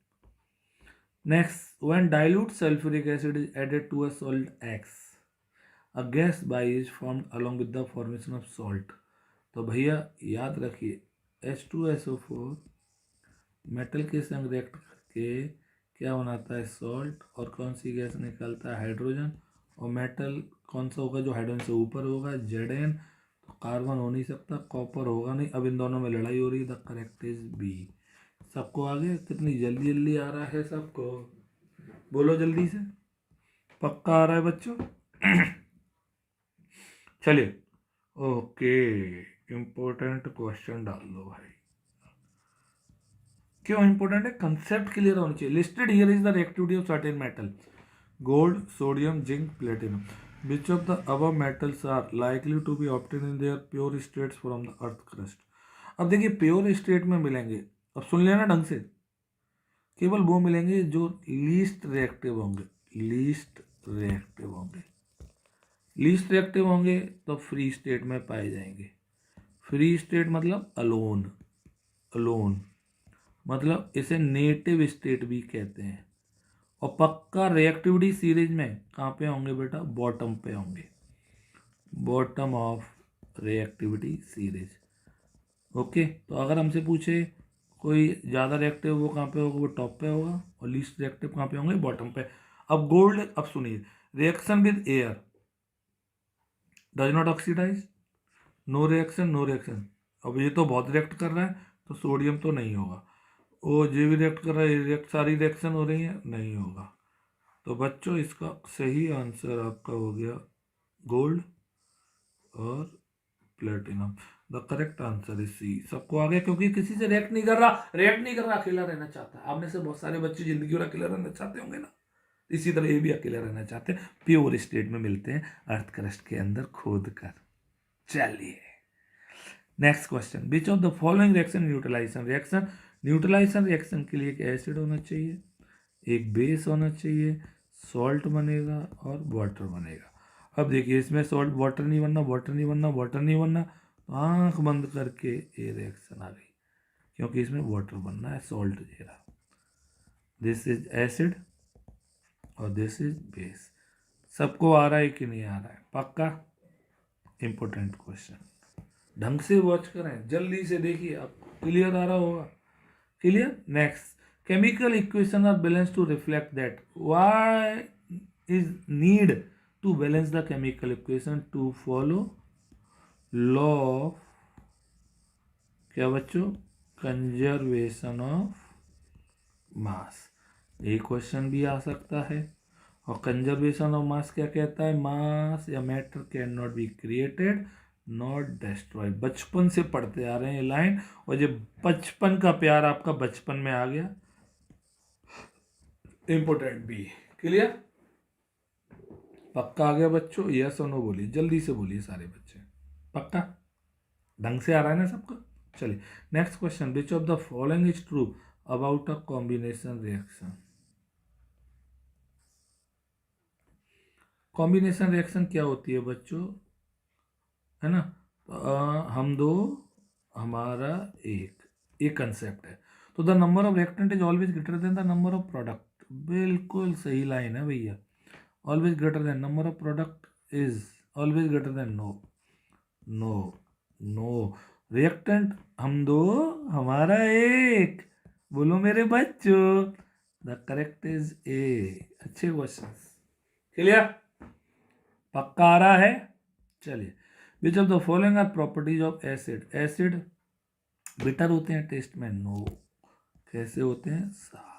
[SPEAKER 1] next, when dilute sulphuric acid is added to a salt X, a gas Y is formed along with the formation of salt. तो भैया याद रखिए, H2SO4 मेटल के संग रिएक्ट करके क्या बनाता है, सॉल्ट, और कौन सी गैस निकलता है, हाइड्रोजन। और मेटल कौन सा होगा जो हाइड्रोजन से ऊपर होगा, Zn। तो कार्बन हो नहीं सकता, कॉपर होगा नहीं, अब इन दोनों में लड़ाई हो रही है, द करेक्ट इज बी। सबको आगे? कितनी जल्दी जल्दी आ रहा है सबको, बोलो जल्दी से। पक्का आ रहा है बच्चों? चलिए, ओके, इंपॉर्टेंट क्वेश्चन डाल दो भाई। क्यों इंपॉर्टेंट है? कंसेप्ट क्लियर होना चाहिए। Listed here is the reactivity of certain metal, gold, sodium, zinc, platinum. Which of the above metals are likely to be obtain in their pure states from the earth crust. अब देखिए pure state में मिलेंगे, अब सुन लेना ढंग से, केवल वो मिलेंगे जो लीस्ट रिएक्टिव होंगे, लीस्ट रिएक्टिव होंगे, लीस्ट रिएक्टिव होंगे तो फ्री स्टेट में पाए जाएंगे। फ्री स्टेट मतलब अलोन, अलोन मतलब इसे नेटिव स्टेट भी कहते हैं। और पक्का रिएक्टिविटी सीरीज में कहाँ पे होंगे बेटा, बॉटम पे होंगे, bottom of reactivity series. Okay, तो अगर हमसे पूछे कोई ज़्यादा रिएक्टिव वो कहाँ पे होगा, वो टॉप पे होगा, और लीस्ट रिएक्टिव कहाँ पे होंगे, बॉटम पे। अब गोल्ड, अब सुनिए, reaction with air does not oxidise, no reaction, no reaction. अब ये तो बहुत रिएक्ट कर रहा है तो सोडियम तो नहीं होगा। ओ जे भी रिएक्ट कर रहा है, रिएक्ट सारी रिएक्शन हो रही है, नहीं होगा। तो बच्चों इसका सही आंसर आपका हो गया गोल्ड और platinum. The correct answer is C. सबको आ गया, क्योंकि किसी से रिएक्ट नहीं कर रहा, रिएक्ट नहीं कर रहा, अकेला रहना चाहता है। आप में से बहुत सारे बच्चे जिंदगी भर अकेला रहना चाहते होंगे ना, इसी तरह ये भी अकेला रहना चाहते हैं। प्योर स्टेट में मिलते हैं अर्थ क्रस्ट के अंदर खोद कर। चलिए next question, which of the following reaction neutralisation reaction. Neutralisation reaction के लिए एक एसिड होना चाहिए, एक बेस होना चाहिए, सॉल्ट बनेगा और वाटर बनेगा। अब देखिए इसमें सॉल्ट, वाटर नहीं बनना, वाटर नहीं बनना, वाटर नहीं बनना, तो आंख बंद करके ये रिएक्शन आ गई, क्योंकि इसमें वाटर बनना है, सॉल्ट दे रहा। दिस इज एसिड और दिस इज बेस। सबको आ रहा है कि नहीं आ रहा है? पक्का? इंपॉर्टेंट क्वेश्चन, ढंग से वॉच करें, जल्दी से देखिए, आपको क्लियर आ रहा होगा। Clear? Next, chemical equation are balanced to reflect that. Why is need to balance the chemical equation? To follow law of क्या बच्चों? Conservation of mass. ये क्वेश्चन भी आ सकता है। और कंजर्वेशन ऑफ मास क्या कहता है? मास या matter can not be created not destroyed. बचपन से पढ़ते आ रहे हैं ये लाइन, और जब बचपन का प्यार आपका बचपन में आ गया, इंपोर्टेंट भी। क्लियर? पक्का आ गया बच्चों? यस और नो बोलिए, जल्दी से बोलिए सारे बच्चे। पक्का? ढंग से आ रहा है ना सबको? चलिए next question, which of the following is true about a combination reaction. Combination reaction क्या होती है बच्चों? है ना, हम दो हमारा एक कंसेप्ट है। तो the number of reactant is always greater than the number of product. बिल्कुल सही लाइन है भैया, always greater than, number of product is always greater than. No no no, reactant हम दो हमारा एक। बोलो मेरे बच्चों, द करेक्ट इज ए। अच्छे क्वेश्चन। क्लियर? पक्का आ रहा है? चलिए, which of the following are properties of acid. Acid bitter होते हैं टेस्ट में? नो। कैसे होते हैं? Sour.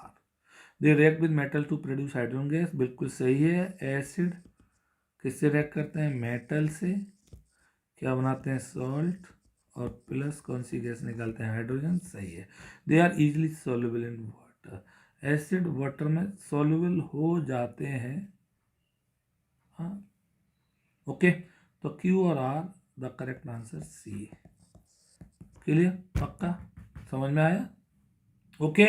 [SPEAKER 1] They react with metal to produce hydrogen gas. बिल्कुल सही है। एसिड किससे रिएक्ट करते हैं? मेटल से। क्या बनाते हैं? सॉल्ट। और प्लस कौन सी गैस निकालते हैं? हाइड्रोजन। सही है। They are easily soluble in water. Acid water में सॉल्युबल हो जाते हैं। हाँ, ओके। तो क्यू और R the correct answer C. Clear? पक्का? समझ में आया? ओके,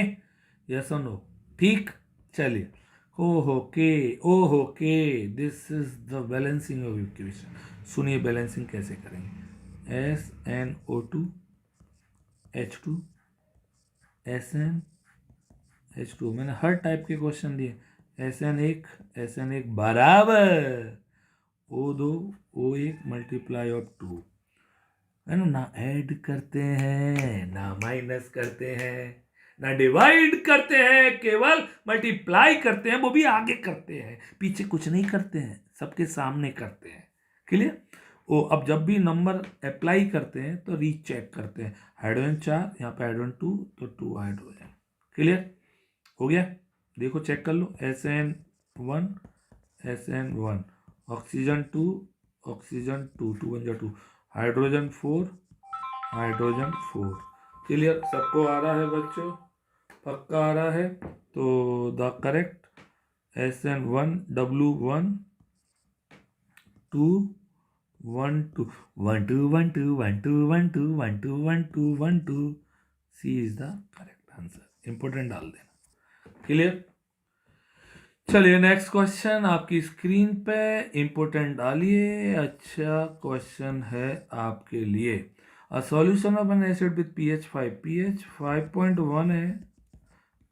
[SPEAKER 1] यस और नो? ठीक। चलिए, okay this is the balancing of equation. सुनिए बैलेंसिंग कैसे करेंगे। SnO2 H2 SnH2। मैंने हर टाइप के क्वेश्चन दिए। SN1 बराबर O2 O1 मल्टीप्लाई ऑफ 2, है ना ऐड करते हैं, ना माइनस करते हैं, ना डिवाइड करते हैं, केवल मल्टीप्लाई करते हैं, वो भी आगे करते हैं, पीछे कुछ नहीं करते हैं, सबके सामने करते हैं। क्लियर? ओ अब जब भी नंबर अप्लाई करते हैं तो रीचेक करते हैं। हाइड्रोजन 4, यहाँ पे हाइड्रोजन 2, तो 2 हाइड्रोजन। क्लियर हो गया? देखो चेक कर लो, SN1 SN1, ऑक्सीजन 2 ऑक्सीजन 2, 2 बन जा 2, हाइड्रोजन 4 हाइड्रोजन 4। क्लियर? सबको आ रहा है बच्चों? पक्का आ रहा है? तो the correct SN1 W1 2 1 2 1 2 1 2 1 2 1 2 1 2 1 2 1 2, C is the correct answer. Important डाल देना। क्लियर? चलिए नेक्स्ट क्वेश्चन आपकी स्क्रीन पे, इंपोर्टेंट डालिए। अच्छा क्वेश्चन है आपके लिए। A solution of an acid with pH 5, pH 5.1 है।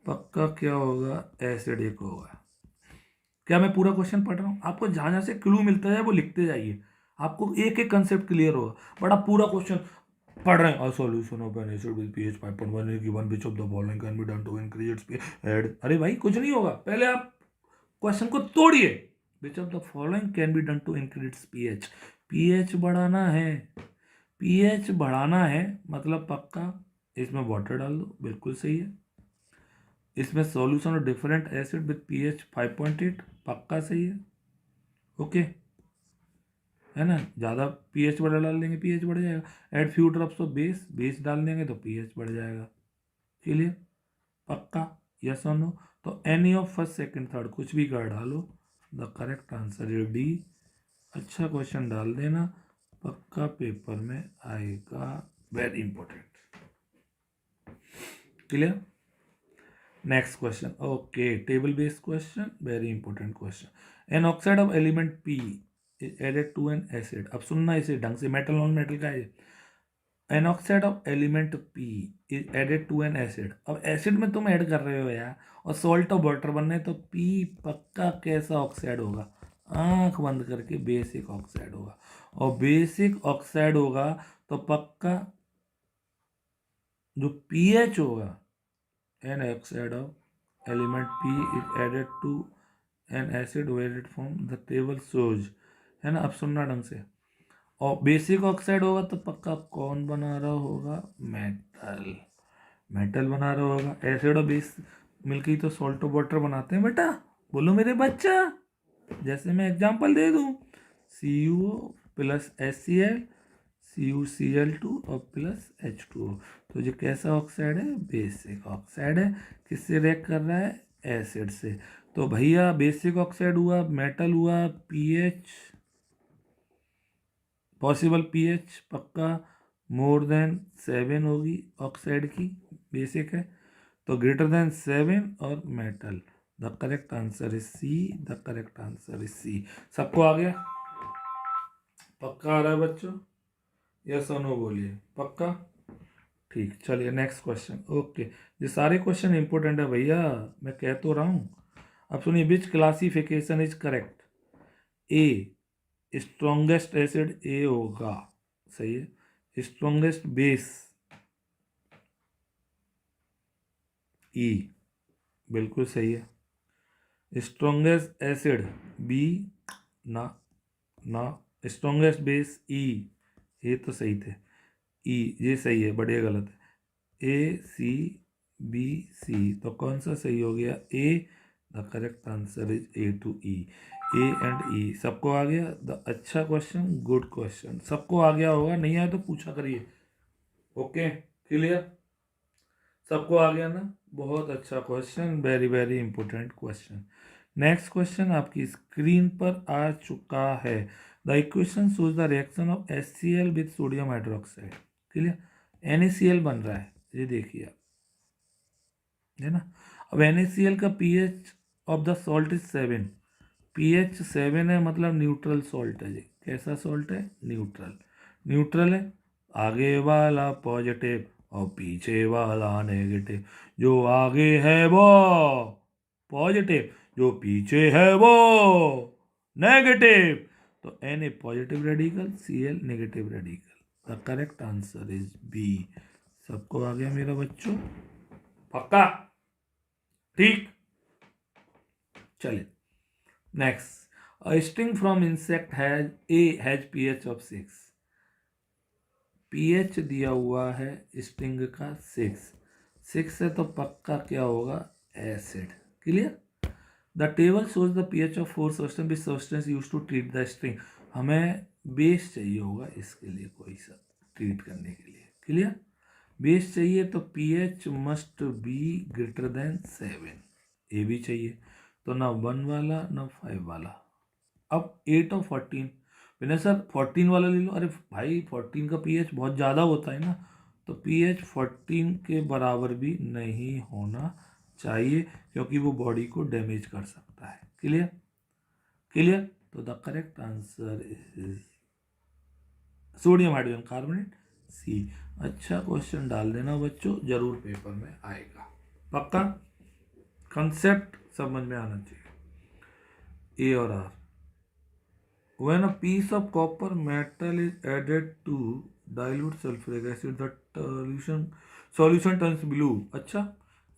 [SPEAKER 1] पक्का क्या होगा? एसिड एक होगा। क्या मैं पूरा क्वेश्चन पढ़ रहा हूँ? आपको जहाँ जहाँ से क्लू मिलता है वो लिखते जाइए, आपको एक एक कंसेप्ट क्लियर होगा। बट आप पूरा क्वेश्चन पढ़ रहे हैं, a solution of an acid with pH 5.1 is given, which of the following can be done to increase its pH। अरे भाई कुछ नहीं होगा, पहले आप क्वेश्चन को तोड़िए। Which of the following can be done to increase pH। pH बढ़ाना है, pH बढ़ाना है, मतलब पक्का इसमें वाटर डाल दो। बिल्कुल सही है। इसमें solution of different acid with pH 5.8 पक्का सही है। ओके है ना, ज़्यादा पीएच बड़ा डाल देंगे पीएच बढ़ जाएगा। Add few drops of base, base डाल देंगे तो पीएच बढ़ जाएगा। क्लियर, पक्का, यस और नो। तो any of first second third कुछ भी कर डालो, the correct answer is D. अच्छा क्वेश्चन डाल देना, पक्का पेपर में आएगा, very important. Clear, next question. Okay, table based question, very important question. An oxide of element P is added to an acid. अब सुनना इसे ढंग से, मेटल नॉन मेटल का है। An oxide of element P is added to an acid. अब acid में तुम ऐड कर रहे हो यार, और सॉल्ट ऑफ वाटर बनने, तो पी पक्का कैसा ऑक्साइड होगा, आंख बंद करके बेसिक ऑक्साइड होगा। और बेसिक ऑक्साइड होगा तो पक्का जो पीएच होगा, an oxide of element P is added to an acid wetted form the table shows, है ना। अब सुनना ढंग से, और बेसिक ऑक्साइड होगा तो पक्का कौन बना रहा होगा, मेटल, मेटल बना रहा होगा। एसिड और बेस मिलकर ही तो सॉल्ट ऑफ वाटर बनाते हैं बेटा, बोलो मेरे बच्चा। जैसे मैं एग्जांपल दे दूं, CuO प्लस HCl, CuCl2 और प्लस H2O। तो ये कैसा ऑक्साइड है, बेसिक ऑक्साइड है। किससे रिएक्ट कर रहा है, एसिड से। तो भैया बेसिक ऑक्साइड हुआ, मेटल हुआ, पीएच पॉसिबल, पीएच पक्का मोर देन 7 होगी ऑक्साइड की, बेसिक है तो ग्रेटर देन 7, और metal. The correct answer is C, the correct answer is C. सबको आ गया, पक्का आ रहा है बच्चों, यस और नो बोलिए, पक्का। ठीक, चलिए नेक्स्ट क्वेश्चन। ओके, ये सारे क्वेश्चन इंपॉर्टेंट है भैया, मैं कह तो रहा हूँ। अब सुनिए, which classification is correct. A, strongest acid A होगा, सही है। स्ट्रॉन्गेस्ट बेस ई, बिल्कुल सही है। स्ट्रॉन्गेस्ट एसिड बी, ना ना। स्ट्रॉन्गेस्ट बेस ई, ये तो सही थे, ई ये सही है, बढ़िया गलत है। A C B C, तो कौन सा सही हो गया, A. The correct answer is A to E, A and E। सबको आ गया, द अच्छा क्वेश्चन, गुड क्वेश्चन, सबको आ गया होगा, नहीं आया तो पूछा करिए। ओके, क्लियर, सबको आ गया ना, बहुत अच्छा question, very very important question. Next question आपकी स्क्रीन पर आ चुका है। The equation shows the reaction of HCl with sodium hydroxide. Clear, NaCl बन रहा है, ये देखिए आप, है ना। अब NaCl का pH of the salt is 7, pH 7 है, मतलब न्यूट्रल सॉल्ट है जी। कैसा सॉल्ट है, न्यूट्रल, न्यूट्रल है। आगे वाला पॉजिटिव और पीछे वाला नेगेटिव, जो आगे है वो पॉजिटिव, जो पीछे है वो नेगेटिव। तो Na positive radical, Cl negative radical. The correct answer is B. सबको आ गया मेरा बच्चों, पक्का, ठीक। चलिए next, a sting from insect has pH of 6। pH दिया हुआ है स्टिंग का 6 है, तो पक्का क्या होगा, acid. Clear, the table shows the pH of 4 substance which substance use to treat the sting. हमें बेस चाहिए होगा इसके लिए, कोई सा ट्रीट करने के लिए। क्लियर, बेस चाहिए तो pH must be greater than 7, ये भी चाहिए। तो ना 1 वाला ना 5 वाला। अब 8 और 14, मैंने सर 14 वाला ले लो, अरे भाई 14 का pH बहुत ज़्यादा होता है ना, तो pH 14 के बराबर भी नहीं होना चाहिए, क्योंकि वो बॉडी को डैमेज कर सकता है। क्लियर, क्लियर, तो the correct answer is sodium hydrogen carbonate, C. अच्छा क्वेश्चन डाल देना बच्चों, जरूर पेपर में आएगा, पक्का। कंसेप्ट समझ में आना चाहिए। ए और are, when a piece of copper metal is added to dilute sulfuric acid, the solution turns blue। अच्छा,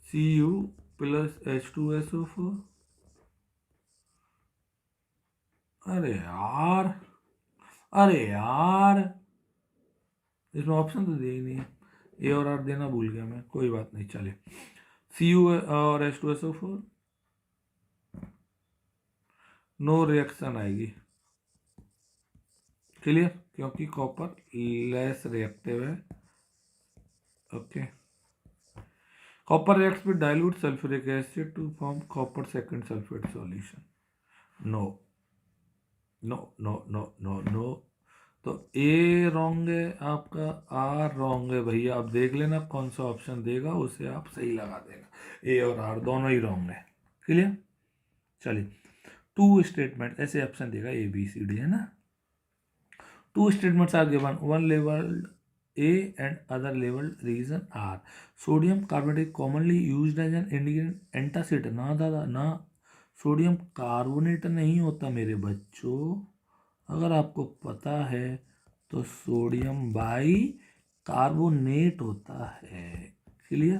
[SPEAKER 1] Cu plus H2SO4। अरे यार, अरे यार, इसमें ऑप्शन तो दे ही नहीं है, ए और आर देना भूल गया मैं, कोई बात नहीं, चले। Cu और H2SO4 नो रिएक्शन आएगी। क्लियर, क्योंकि कॉपर लेस रिएक्टिव है। Okay, copper reacts with dilute sulphuric acid to form copper second sulphate solution. No no no no no no, तो ए रॉन्ग है आपका, आर रॉन्ग है भैया। आप देख लेना कौन सा ऑप्शन देगा, उसे आप सही लगा देगा। ए और आर दोनों ही रॉन्ग है। क्लियर, चलिए। टू स्टेटमेंट ऐसे ऑप्शन देगा ए बी सी डी, है ना। Two statements are given, one labelled A and other labelled reason R. Sodium carbonate commonly used as an Indian antacid. ना दादा ना, सोडियम कार्बोनेट नहीं होता मेरे बच्चों। अगर आपको पता है तो सोडियम बाई कार्बोनेट होता है। क्लियर,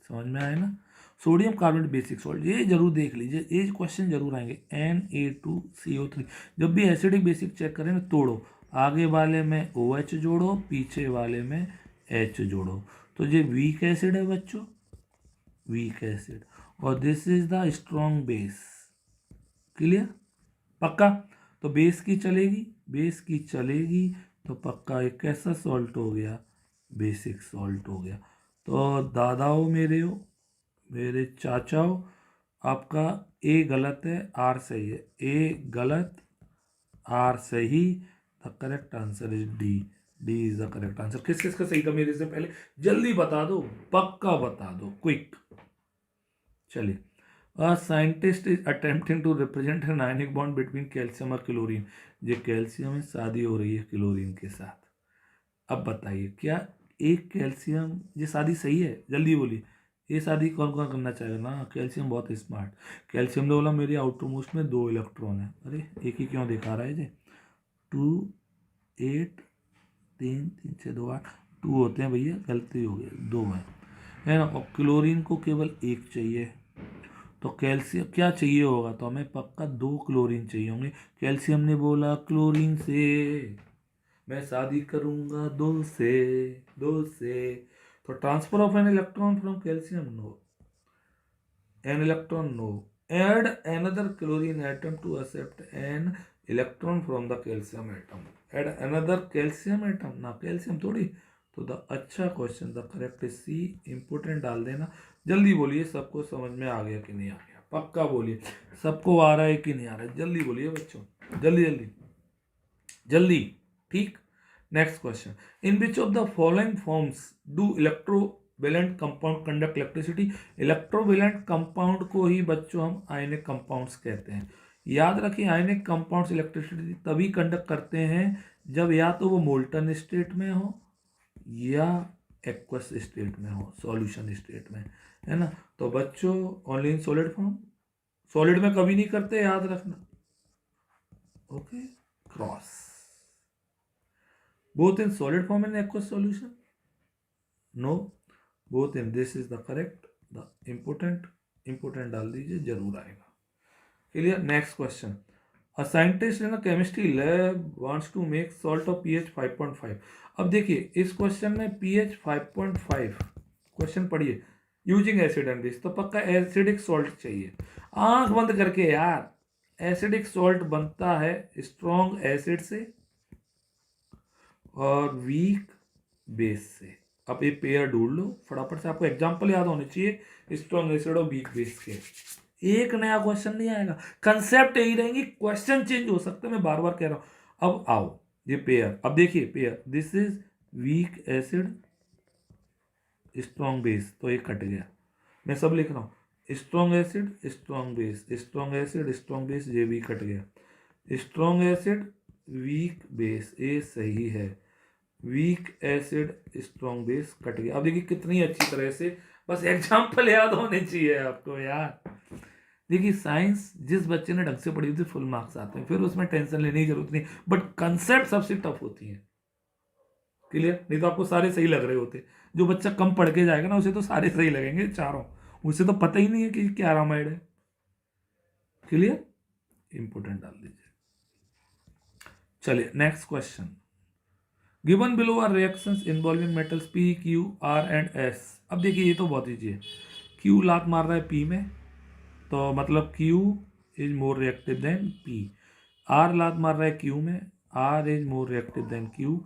[SPEAKER 1] समझ में आया ना। सोडियम कार्बोनेट बेसिक सॉल्ट, ये जरूर देख लीजिए, ये क्वेश्चन जरूर आएंगे। Na2CO3, जब भी एसिडिक बेसिक चेक करें ना, तोड़ो, आगे वाले में OH जोड़ो, पीछे वाले में H जोड़ो, तो ये वीक एसिड है बच्चों, वीक एसिड, और this is the strong base. Clear, पक्का। तो बेस की चलेगी, बेस की चलेगी तो पक्का एक कैसा सॉल्ट हो गया, बेसिक सॉल्ट हो गया। तो दादाओ मेरे हो, मेरे चाचाओ, आपका ए गलत है, आर सही है। ए गलत, आर सही। The correct answer is D. D is the correct answer. किस किस का सही था मेरे से पहले जल्दी बता दो, पक्का बता दो, क्विक। चलिए, A scientist is attempting to represent an ionic bond between calcium और क्लोरीन। ये कैल्शियम में शादी हो रही है क्लोरीन के साथ। अब बताइए क्या एक कैल्शियम, ये शादी सही है, जल्दी बोलिए। ये शादी कौन कौन करना चाहेगा ना, कैल्शियम बहुत स्मार्ट। कैल्शियम ने बोला मेरे आउटर मोस्ट में 2 इलेक्ट्रॉन है। अरे एक ही क्यों दिखा रहा है जी, 2 8 3 3 6 2 8, 2 होते हैं भैया, गलती हो गई, 2 है ना। और क्लोरीन को केवल 1 चाहिए, तो कैल्शियम क्या चाहिए होगा, तो हमें पक्का 2 क्लोरीन चाहिए होंगे। कैल्शियम ने बोला क्लोरीन से मैं शादी करूंगा 2 से, 2 से। तो transfer of an electron from calcium, no. An electron, no. Add another chlorine atom to accept an electron from the calcium atom. Add another calcium atom, ना कैल्शियम थोड़ी। तो द अच्छा question, the correct C, important डाल देना। जल्दी बोलिए, सबको समझ में आ गया कि नहीं आ गया, पक्का बोलिए। सबको आ रहा है कि नहीं आ रहा है, जल्दी बोलिए बच्चों, जल्दी जल्दी जल्दी। ठीक, next question, in which of the following forms do electrovalent compound conduct electricity. Electrovalent compound को ही बच्चों हम आयनिक कंपाउंड्स कहते हैं। याद रखिए, आयनिक कंपाउंड्स इलेक्ट्रिसिटी तभी कंडक्ट करते हैं जब या तो वो मोल्टन स्टेट में हो या एक्वस स्टेट में हो, सॉल्यूशन स्टेट में, है ना। तो बच्चों only in solid form, solid में कभी नहीं करते, याद रखना। Okay, cross, both in solid form and aqueous solution, no, both in, this is the correct, the important डाल दीजिए, जरूर आएगा। Clear, next question, a scientist in a chemistry lab wants to make salt of pH 5.5। अब देखिए इस question में pH 5.5, question पढ़िए, using acid and base, तो पक्का एसिडिक सॉल्ट चाहिए। आंख बंद करके यार, एसिडिक सॉल्ट बनता है स्ट्रॉन्ग एसिड से और वीक बेस से। अब ये पेयर ढूंढ लो फटाफट से, आपको एग्जांपल याद होने चाहिए स्ट्रॉन्ग एसिड और वीक बेस के। एक नया क्वेश्चन नहीं आएगा, कंसेप्ट यही रहेंगे, क्वेश्चन चेंज हो सकते हैं, मैं बार बार कह रहा हूं। अब आओ ये पेयर, अब देखिए pair, this is weak acid strong base, तो ये कट गया, मैं सब लिख रहा हूँ, strong acid strong base, strong acid strong base, ये भी कट गया। स्ट्रॉन्ग एसिड वीक बेस, ये सही है, weak acid strong base cut गया। अब देखिए कितनी अच्छी तरह से, बस एग्जाम्पल याद होने चाहिए आपको यार। देखिए साइंस जिस बच्चे ने ढंग से पढ़ी होती है फुल मार्क्स आते हैं, फिर उसमें टेंशन लेने की जरूरत नहीं, बट कंसेप्ट सबसे टफ होती है। क्लियर, नहीं तो आपको सारे सही लग रहे होते, जो बच्चा कम पढ़ के जाएगा ना उसे तो सारे सही लगेंगे चारों, उसे तो पता ही नहीं है कि क्या रामायण है। क्लियर, इंपोर्टेंट डाल दीजिए। चलिए next question, given below are reactions involving metals P, Q, R and S। अब देखिए ये तो बहुत ईजी है, क्यू लात मार रहा है पी में, तो मतलब Q is more reactive than P. R लात मार रहा है क्यू में, R is more reactive than Q.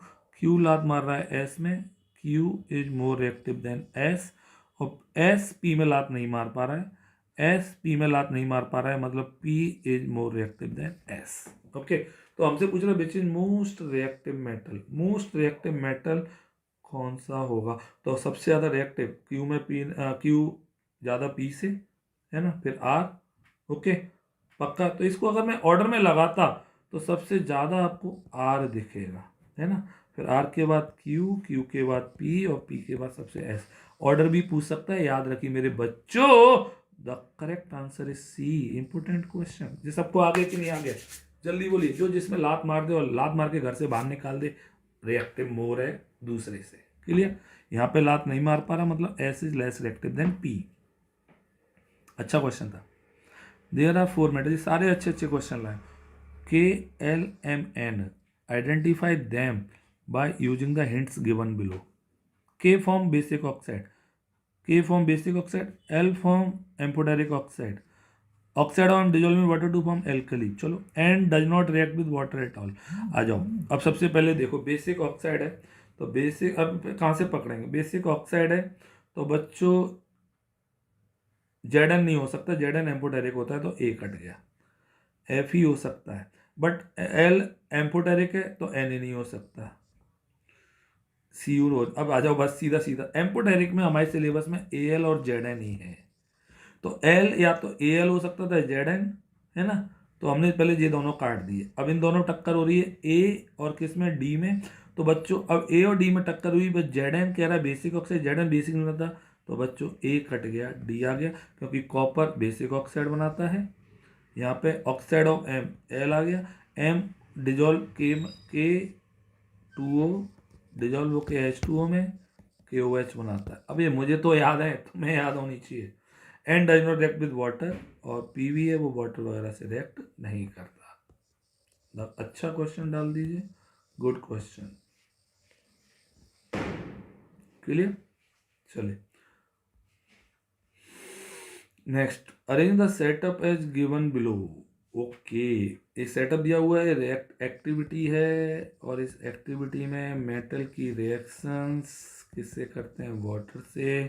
[SPEAKER 1] Q लात मार रहा है एस में, Q is more reactive than S. और एस पी में लात नहीं मार पा रहा है, एस पी में लात नहीं मार पा रहा है, मतलब P is more reactive than S. Okay, तो हमसे पूछ रहा है which is most reactive metal. Most reactive metal कौन सा होगा, तो सबसे ज़्यादा रिएक्टिव क्यू में पी, क्यू ज़्यादा पी से है ना, फिर आर। ओके पक्का, तो इसको अगर मैं ऑर्डर में लगाता तो सबसे ज़्यादा आपको आर दिखेगा, है ना, फिर आर के बाद क्यू, क्यू के बाद पी और पी के बाद सबसे एस। ऑर्डर भी पूछ सकता है, याद रखिए मेरे बच्चों, the correct answer is C. Important question. ये सबको आगे कि नहीं आगे, जल्दी बोलिए। जो जिसमें लात मार दे और लात मार के घर से बाहर निकाल दे, रिएक्टिव मोर है दूसरे से। क्लियर, यहाँ पे लात नहीं मार पा रहा, मतलब S is less reactive than P. अच्छा क्वेश्चन था। देयर आर 4 मेटल, सारे अच्छे अच्छे क्वेश्चन लाए। K L M N, identify them by using the hints given below. K form basic oxide, K form basic oxide, L form amphoteric oxide, oxide on dissolving water to form alkali. चलो, and does not react with water at all. आ जाओ, अब सबसे पहले देखो basic oxide है, तो basic अब कहाँ से पकड़ेंगे, बेसिक ऑक्साइड है तो बच्चों जेड नहीं हो सकता, जेड एम्फोटेरिक होता है तो ए कट गया, एफ ही हो सकता है, बट एल एम्फोटेरिक है तो एन ही नहीं हो सकता, सी यू रोज। अब आ जाओ बस सीधा सीधा, एम्फोटेरिक में हमारे सिलेबस में ए एल और जेड एन ही है, तो एल या तो ए एल हो सकता था जेड एन, है ना, तो हमने पहले ये दोनों काट दिए। अब इन दोनों टक्कर हो रही है ए और किस में, डी में, तो बच्चों अब ए और डी में टक्कर हुई, बस जेड एन कह रहा है basic oxide, Z N basic नहीं बनता, तो बच्चों ए कट गया, डी आ गया, क्योंकि कॉपर बेसिक ऑक्साइड बनाता है। यहाँ पे ऑक्साइड ऑफ एम, एल आ गया, एम डिजोल्व के टू ओ डिजोल्व होके H2O में के ओ एच बनाता है। अब ये मुझे तो याद है, तुम्हें याद होनी चाहिए। And does not react with water, और पीवी है वो वाटर वगैरह से रिएक्ट नहीं करता। अच्छा क्वेश्चन डाल दीजिए, गुड क्वेश्चन। क्लियर, चलिए next, arrange the setup as given below. Okay, ये सेटअप दिया हुआ है, रिएक्ट एक्टिविटी है, और इस एक्टिविटी में मेटल की रिएक्शंस किससे करते हैं, वाटर से,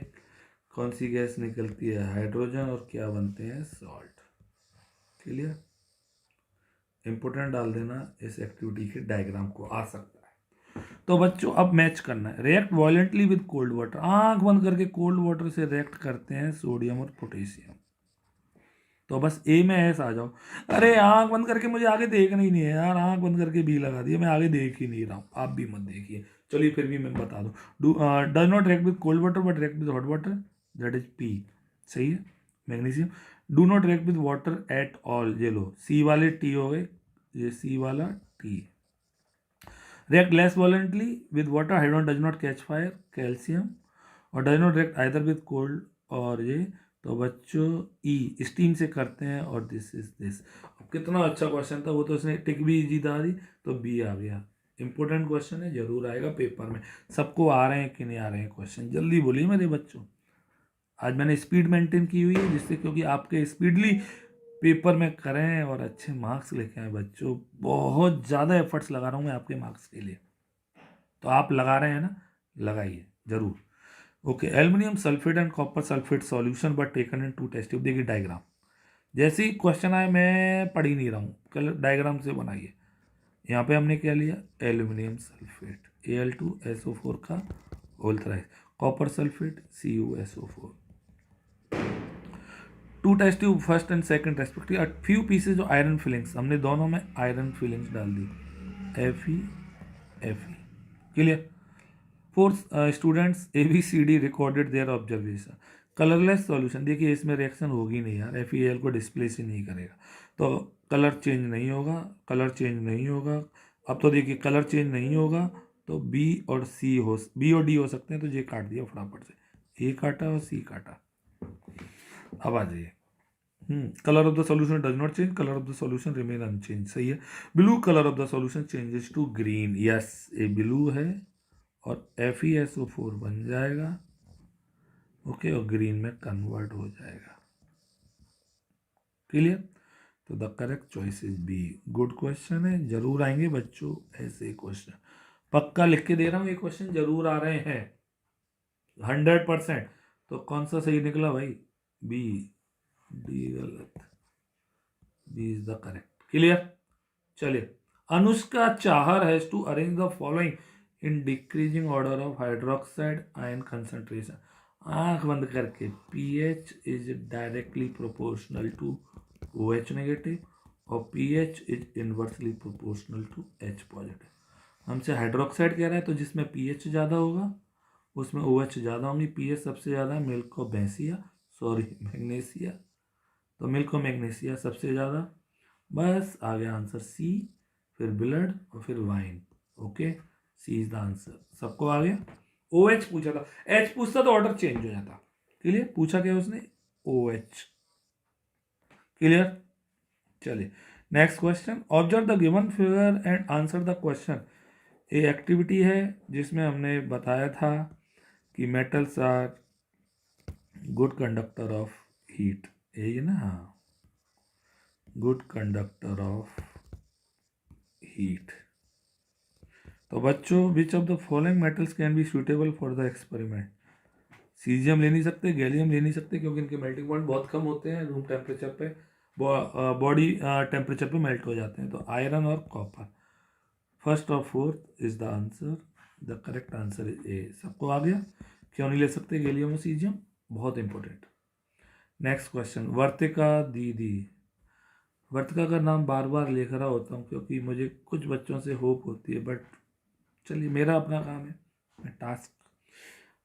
[SPEAKER 1] कौन सी गैस निकलती है, हाइड्रोजन, और क्या बनते हैं, सॉल्ट। क्लियर, इंपोर्टेंट डाल देना, इस एक्टिविटी के डायग्राम को आ सकता है। तो बच्चों अब मैच करना है, react violently with cold water, आंख बंद करके कोल्ड वाटर से रिएक्ट करते हैं सोडियम और पोटेशियम। तो बस ए में एस आ जाओ। अरे आंख बंद करके मुझे आगे देखना ही नहीं है यार, आंख बंद करके बी लगा दिया, मैं आगे देख ही नहीं रहा हूँ, आप भी मत देखिए। चलिए फिर भी मैं बता दूँ, does not react with cold water but react with hot water, that is P. सही है, magnesium. Do not react with water at all, ये लो सी वाले टी हो गए, ये सी वाला T. React less violently with water, hydrogen does not catch fire, calcium. और does not react either with cold, और ये तो बच्चों ई स्टीम से करते हैं, और दिस इज दिस। कितना अच्छा क्वेश्चन था वो, तो इसने टिक भी इजी दा दी, तो बी आ गया। इंपॉर्टेंट क्वेश्चन है, जरूर आएगा पेपर में। सबको आ रहे हैं कि नहीं आ रहे हैं क्वेश्चन, जल्दी बोलिए मेरे बच्चों। आज मैंने स्पीड मेंटेन की हुई है, जिससे क्योंकि आपके स्पीडली पेपर में करें और अच्छे मार्क्स लेके आए बच्चों। बहुत ज़्यादा एफर्ट्स लगा रहा हूँ मैं आपके मार्क्स के लिए, तो आप लगा रहे हैं ना, लगाइए जरूर। Okay, aluminium sulphate and copper sulphate solution but taken in 2 test tube. देखिए डायग्राम, जैसे ही क्वेश्चन आए मैं पढ़ ही नहीं रहा हूँ, कल डायग्राम से बनाइए। यहाँ पे हमने क्या लिया, एल्युमिनियम सल्फेट Al2SO4 का whole thrice, copper sulphate CuSO4, 2 test tube first and second respective, few pieces of iron filings, हमने दोनों में आयरन फिलिंग्स डाल दी, Fe। Clear. 4 students ABCD recorded their observation. Colourless solution, देखिए इसमें रिएक्शन होगी नहीं यार, FeAl को डिस्प्लेस ही नहीं करेगा, तो कलर चेंज नहीं होगा, कलर चेंज नहीं होगा। अब तो देखिए कलर चेंज नहीं होगा, तो B और D हो सकते हैं, तो ये काट दिया फटाफट से, A काटा और C काटा। अब आ जाइए, colour of the solution does not change, colour of the solution remain unchanged. सही है। Blue colour of the solution changes to green, yes ये ब्लू है, और FeSO4 बन जाएगा, ओके, और ग्रीन में कन्वर्ट हो जाएगा। क्लियर? तो the correct choice is B. Good question है, जरूर आएंगे बच्चों ऐसे क्वेश्चन, पक्का लिख के दे रहा हूँ, ये क्वेश्चन जरूर आ रहे हैं 100%। तो कौन सा सही निकला भाई? बी। डी गलत, B is the correct. Clear? चलिए, Anushka Chahar has to arrange the following in decreasing order of hydroxide ion concentration. आंख बंद करके, pH is directly proportional to OH negative और pH is inversely proportional to H positive. हमसे hydroxide कह रहा है, तो जिसमें पीएच ज़्यादा होगा उसमें OH ज़्यादा होंगी। पीएच सबसे ज़्यादा है मिल्क और मैग्नीशिया, तो मिल्क और मैग्नीशिया सबसे ज़्यादा। बस आ गया आंसर सी, फिर ब्लड और फिर vein. Okay, C is the answer. सबको आ गया? OH पूछा था, H पूछता तो ऑर्डर चेंज हो जाता। क्लियर? पूछा क्या उसने? OH। क्लियर? चलिए, next question. Observe the given figure and answer the question. ये एक्टिविटी है जिसमें हमने बताया था कि metals are good conductor of heat, यही है ना? हाँ, गुड कंडक्टर ऑफ हीट। तो बच्चों, विच of the following metals can be suitable for the experiment? Caesium ले नहीं सकते, गैलियम ले नहीं सकते, क्योंकि इनके मेल्टिंग पॉइंट बहुत कम होते हैं, रूम टेम्परेचर पे, बॉडी टेम्परेचर पे मेल्ट हो जाते हैं। तो आयरन और कॉपर, फर्स्ट और fourth is the answer. The correct answer is a. सबको आ गया? क्यों नहीं ले सकते गैलियम और सीजियम? बहुत इंपॉर्टेंट। Next question. वर्तिका दीदी, वर्तिका का नाम बार बार लिख रहा होता हूँ क्योंकि मुझे कुछ बच्चों से होप होती है, बट चलिए, मेरा अपना काम है, मैं टास्क,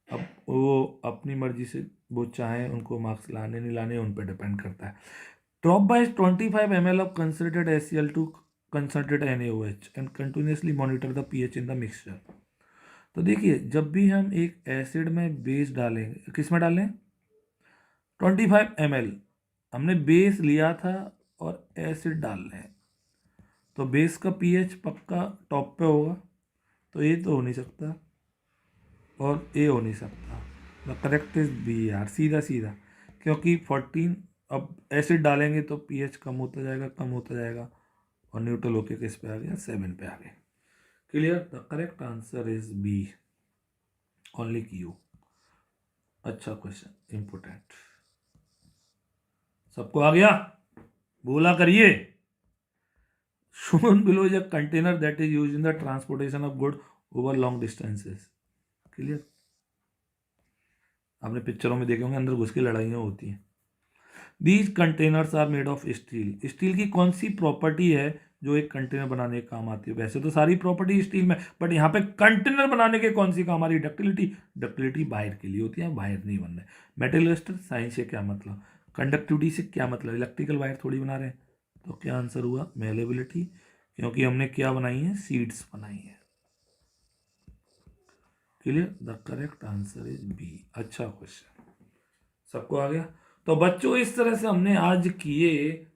[SPEAKER 1] अब वो अपनी मर्जी से वो चाहे उनको मार्क्स लाने नहीं लाने उन पर डिपेंड करता है। Drop by 25 ml of concentrated HCl to concentrated NaOH and continuously monitor the pH in the mixture। तो देखिए, जब भी हम एक एसिड में बेस डालेंगे, किस में डालें? 25 ml हमने बेस लिया था और एसिड डाल रहे हैं, तो बेस का पीएच पक्का टॉप पे होगा, तो ये तो हो नहीं सकता और ए हो नहीं सकता। द करेक्ट इज बी यार, सीधा सीधा, क्योंकि 14 अब एसिड डालेंगे तो पीएच कम होता जाएगा, कम होता जाएगा, और न्यूट्रल होके किस पे आ गया? 7 पे आ गए। Clear? The correct answer is B, only Q. अच्छा क्वेश्चन, इंपोर्टेंट। सबको आ गया? बोला करिए। shown below is a container that is used in the transportation of goods over long distances। Clear? आपने पिक्चरों में देखे होंगे, अंदर घुस के लड़ाइयाँ होती हैं। These containers are made of steel. Steel की कौन सी प्रॉपर्टी है जो एक कंटेनर बनाने के काम आती है? वैसे तो सारी प्रॉपर्टी स्टील में, बट यहाँ पे कंटेनर बनाने के कौन सी काम आ रही है? डक्टिलिटी। डक्टिलिटी बाहर के लिए होती है, बाहर नहीं बनना है। मेटल एस्टर, साइंस से क्या मतलब? कंडक्टिविटी से क्या मतलब? इलेक्ट्रिकल वायर थोड़ी बना रहे हैं। तो क्या आंसर हुआ? मेलेबिलिटी, क्योंकि हमने क्या बनाई है? सीड्स बनाई है। Clear? The correct answer is B. अच्छा क्वेश्चन, सबको आ गया? तो बच्चों, इस तरह से हमने आज किए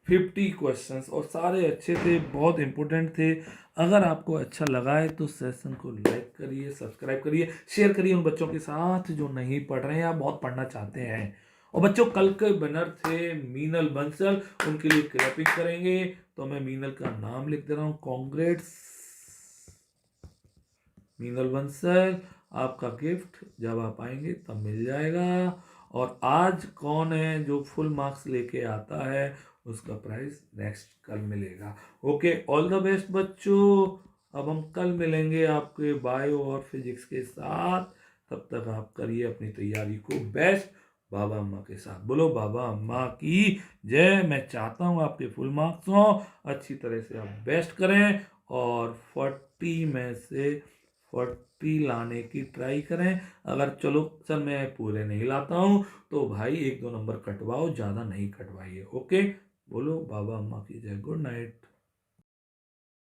[SPEAKER 1] 50 क्वेश्चंस और सारे अच्छे थे, बहुत इंपॉर्टेंट थे। अगर आपको अच्छा लगा है तो सेशन को लाइक करिए, सब्सक्राइब करिए, शेयर करिए उन बच्चों के साथ जो नहीं पढ़ रहे हैं या बहुत पढ़ना चाहते हैं। और बच्चों, कल के विनर थे मीनल बंसल, उनके लिए क्लैपिंग करेंगे, तो मैं मीनल का नाम लिख दे रहा हूँ। कॉन्ग्रेट्स मीनल बंसल, आपका गिफ्ट जब आप आएंगे तब मिल जाएगा। और आज कौन है जो फुल मार्क्स लेके आता है, उसका प्राइस नेक्स्ट कल मिलेगा। ओके, ऑल द बेस्ट बच्चों। अब हम कल मिलेंगे आपके बायो और फिजिक्स के साथ। तब तक आप करिए अपनी तैयारी को बेस्ट बाबा अम्मा के साथ। बोलो बाबा अम्मा की जय। मैं चाहता हूँ आपके फुल मार्क्स हो, अच्छी तरह से आप बेस्ट करें और 40 में से 40 लाने की ट्राई करें। अगर चलो सर मैं पूरे नहीं लाता हूँ तो भाई 1-2 नंबर कटवाओ, ज़्यादा नहीं कटवाइए। ओके, बोलो बाबा अम्मा की जय। Good night.